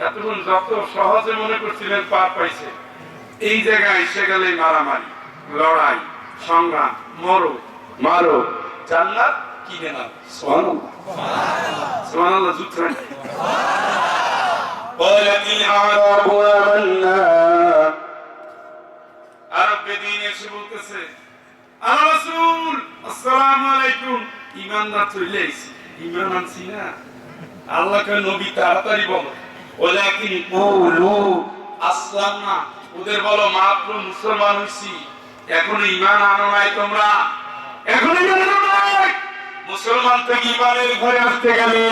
এতক্ষণ যত সহজে মনে করছিলেন পার পাইছে, এই জায়গায় এসে গেলে মারামারি, লড়াই, সংগ্রাম, মরো মারো, জান্নাত কিনে নাও। সুবহানাল্লাহ সুবহানাল্লাহ, যুদ্ধ ওয়ালাকিল আরাবু আমান্না। আরব বেদুইন এসে বলতেছে, আল্লাহ রাসূল আসসালামু আলাইকুম। ঈমানদার চলে আইছি, ঈমান আনছি না। আল্লাহ কে নবী তাড়াতাড়ি বলো, ওয়ালাকিন কুলু আসলামনা, ওদের বলো মাত্র মুসলমান হইছি, এখনো ঈমান আনো নাই তোমরা, এখনো ঈমান আনো নাই। মুসলমান থেকে ঈমানের ঘরে আসতে গেলে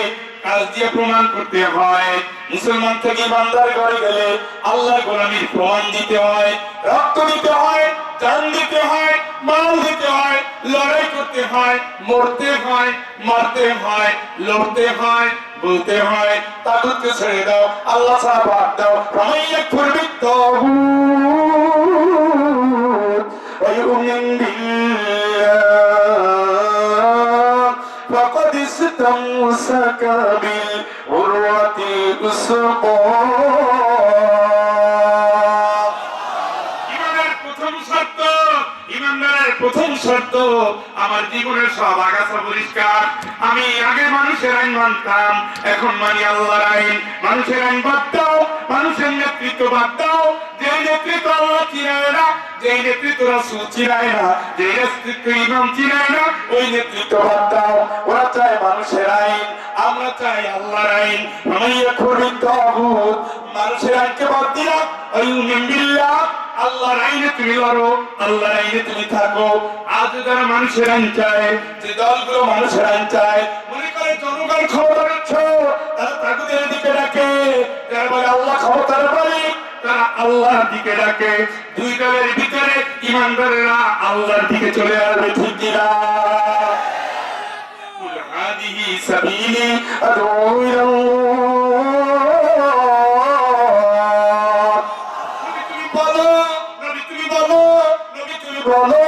কাজ দিয়ে প্রমাণ করতে হয়। মুসলমান থেকে ইমানদার ঘরে গেলে আল্লাহর গোলামীর প্রমাণ দিতে হয়, রক্ত দিতে হয়, জান দিতে হয়, মাল দিতে হয়, লড়াই করতে হয়, মরতে হয়, মারতে হয়, লড়তে হয়, বলতে হয় তাগুতকে ছেড়ে দাও, আল্লাহ ছাড়া বাদ দাও। ফামাইয়া কুরবি তাগুত ওয়া ইউমিন বিল্লাহ ফাকাদ ইসতামসাকা বিল উরওয়াতিল উসকা। প্রথম শর্ত, আমার জীবনের সব আগাছা পরিষ্কার। আমি আগে মানুষের আইন মানতাম, এখন মানি আল্লাহর আইন। মানুষের আইন বাদ দাও, মানুষের নেতৃত্ব বাদ দাও। যে নেতৃত্ব আল্লাহ চিনায় না, যে নেতৃত্ব রাসূল চিনায় না, যে নেতৃত্ব ইমাম চিনায় না, ওই নেতৃত্ব বাদ দাও। ওরা চায় মানুষের আইন, আমরা চাই আল্লাহর আইন। ফামাইয়া কুরবি তাগুত, মানুষের আইনকে বাদ দিলাম, আইয়ুমিন বিল্লাহ, আল্লাহর আইনে তুমি লড়ো, আল্লাহর আইনে তুমি থাকো। আজ যারা মানুষের আইন চায়, যে দলগুলো মানুষের আইন চায়, মনে করে জনগণ ক্ষমতা নিচ্ছ, তারা তাগুতের দিকে ডাকে। যারা বলে আল্লাহ ক্ষমতার মালিক, তারা আল্লাহর দিকে ডাকে। দুই দলের ভিতরে ইমানদারেরা আল্লাহর দিকে চলে আসবে, ঠিক কিনা? কুল হাদিহি সাবিলি আদউ বলো,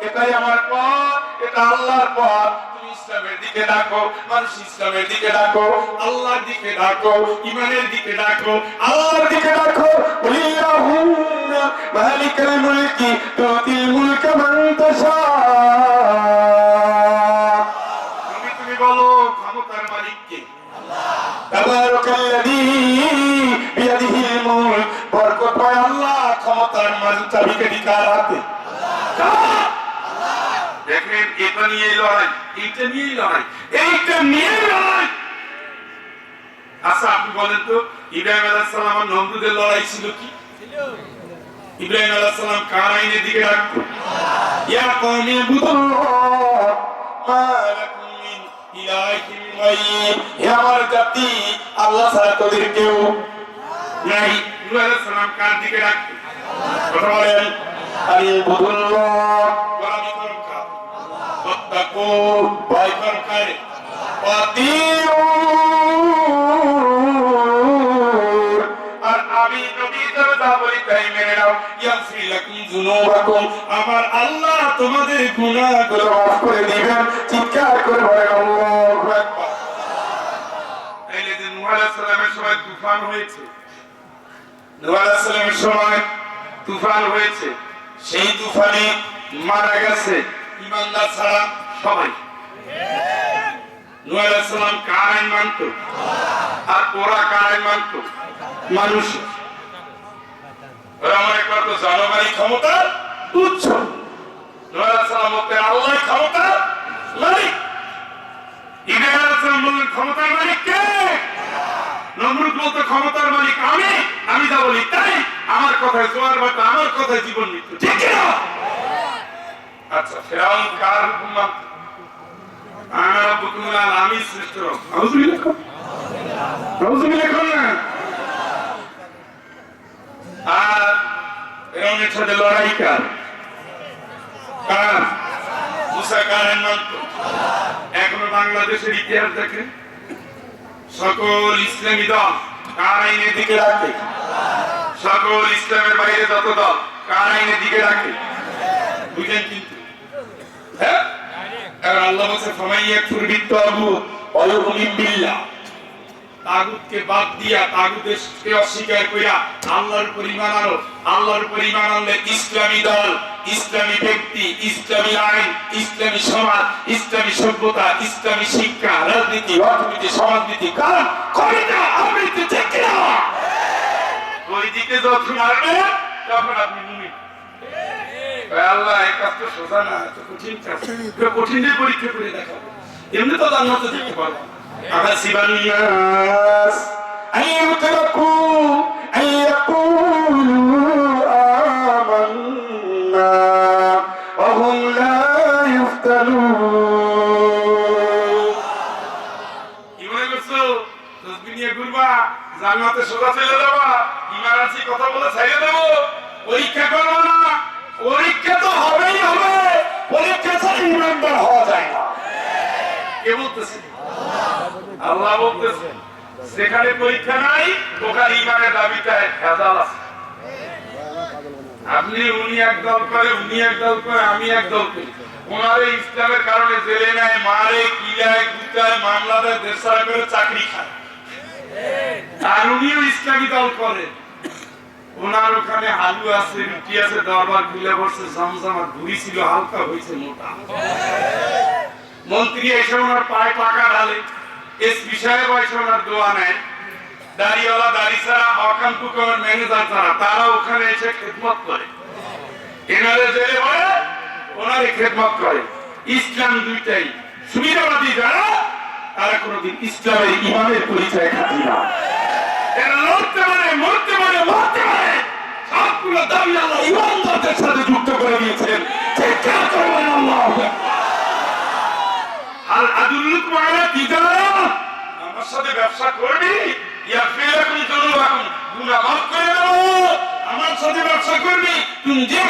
এটাই আমার পথ, এটা আল্লাহর পথ। তুমি ইসলামের দিকে ডাকো, মানুষ ইসলামের দিকে ডাকো, আল্লাহর দিকে ডাকো, ইমানের দিকে ডাকো, আল্লাহর দিকে ডাকো। কুলিল্লাহুম্মা মালিকাল মুলকি তুতিল মুলকা মান তাশা। তুমি বলো ক্ষমতার মালিক কে? তাবারাকাল্লাযী বিয়াদিহিল মুলক, বরকতময় আল্লাহ ক্ষমতার মালিক, চাবিকাঠি কার হাতে? আল্লাহ। দেখেন এটা নিয়ে লড়াই, এইটা নিয়ে লড়াই, এইটা নিয়ে লড়াই। আচ্ছা আপনি বলেন তো, ইব্রাহিম আলাইহিস সালাম আর নমরুদের লড়াই ছিল কি? ইব্রাহিম আলাইহিস সালাম কার আইনের দিকে ডাকতো? ইয়া কওমি ইবুদুল্লাহ মা লাকুম মিন ইলাহিন গায়র, হে আমার জাতি, আল্লাহ ছাড়া তোদের কেউ নাই। নূহ আলাইহিস সালাম কার দিকে ডাকতো? কথা বলেন, ইবুদুল্লাহ, গোলামি করো কার? ওয়াত্তাকু, ভয় করো কার? ওয়াতিউ, আর আমি নবী যা বলি তাই মেনে নাও। ইয়াগফির লাকুম যুনুবাকুম, আমার আল্লাহ তোমাদের গুনাহগুলো মাফ করে দিবেন। চিৎকার করে বলেন আল্লাহু আকবার। তাইলে যে নূহ আলাইহিস সালামের সময় তুফান হয়েছে, নূহ আলাইহিস সালামের সময় তুফান হয়েছে, সেই তুফানে মারা গেছে ঈমানদার ছাড়া সবাই। নূহ আলাইহিস সালাম কার আইন মানত? আর ওরা কার আইন মানত? মানুষ। ওরা মনে করতো জনগণই ক্ষমতার উৎস। নূহ আলাইহিস সালাম বলতেন আল্লাহ ক্ষমতার মালিক। ইব্রাহিম আলাইহিস সালাম বললেন ক্ষমতার মালিক কে? নমরুদ বলতো ক্ষমতার মালিক আমি, আমি যা বলি তাই, আমার কথায় জোয়ার ভাটা, আমার কথায় জীবন মৃত্যু, ঠিক না? আচ্ছা ফিরআউন কার হুকুম মানত? আনা রাব্বুকুমুল আ'লা, আমি শ্রেষ্ঠ রব। আউযুবিল্লাহ, আউযুবিল্লাহ না। আর ফিরআউনের সাথে লড়াই কার? কার? মুসা কার মানত? এখনো বাংলাদেশের ইতিহাস দেখেন, সকল ইসলামী দল কার আইনের দিকে রাখে? সকল ইসলামের বাইরে যত দল কার আইনের দিকে রাখে? বুঝেন কিন্তু, হ্যাঁ? আর আল্লাহ বলেছে ফামাইয়াকুর বিত্তাগুত ওয়া ইউমিন বিল্লাহ, তাগুতকে বাদ দিয়া, তাগুতকে অস্বীকার কইরা আল্লাহর উপর ঈমান আনো। আল্লাহর উপর ঈমান আনলে ইসলামী দল, ইসলামী ব্যক্তি, ইসলামী আইন, ইসলামী সমাজ, ইসলামী সভ্যতা, ইসলামী শিক্ষা, রাজনীতি, অর্থনীতি, সমাজনীতি, কারণ কবিতা আবৃত্তি, ঠিক না? ওই দিকে যখন আসবে তখন আপনি মুমিন। আল্লাহ এই কাজ তো সোজা না, এত কঠিন কাজ, কঠিন দিয়ে পরীক্ষা করে দেখাবো, এমনি তো জান্নাতে যেতে পারবো। আহাসিবান নাস আন ইউতরাকু আন ইয়াকুলু আমান্না ওয়া হুম লা ইফতানুন। কি মনে করছো তাসবিহ নিয়ে ঘুরবা, জান্নাতে সোজা চলে যাবা, ঈমান আছে কথা বলে ছাইড়ে দেব? পরীক্ষা করব না, পরীক্ষা তো হবেই হবে, পরীক্ষা ছাড়া ঈমানদার হওয়া যায় না। কে বলতেছে? আল্লাহ বলতেছেন যেখানে পরীক্ষা নাই ওখানে ঈমানের দাবিটায় ভেজাল আছে। আপনি উনি এক দল করে, উনি এক দল করে, আমি এক দল করি, ওনারে ইসলামের কারণে জেলে নেয়, মারে, কিলায়, গুতায়, মামলা দেয়, দেশ ছাড়া করে চাকরি খায়। আর উনিও ইসলামী দল করে, ওনার ওখানে আলু আছে, রুটি আছে, দরবার খুলে বসছে, জমজম আর ঘুরি ছিল হালকা, হয়েছে মোটা। মন্ত্রী এসে ওনার পায়ে টাকা ঢালে, এসপি সাহেব এসে ওনার দোয়া নেয়, দাড়িওয়ালা, দাড়ি ছাড়া, হকাম টুকামের ম্যানেজার যারা, তারা ওখানে এসে খেদমত করে, এনারে জেলে ভরে ওনারে খেদমত করে। ইসলাম দুইটাই, সুবিধাবাদী যারা তারা কোনোদিন ইসলামের ইমানের পরিচয় খাতি না। এরা লড়তে পারে, মরতে পারে, মরতে পারে, সবগুলো দাবি আল্লাহ ইমানদারদের সাথে যুক্ত করে দিয়েছেন। চিৎকার করবেন আল্লাহু আকবার। আর আদুল্লুকুম আলা তিজারা, আমার সাথে ব্যবসা করবি, ইয়াগফির লাকুম যুনুবাকুম, গুনাহ মাফ করে দেব। আমার সাথে ব্যবসা করবি, তুমি যে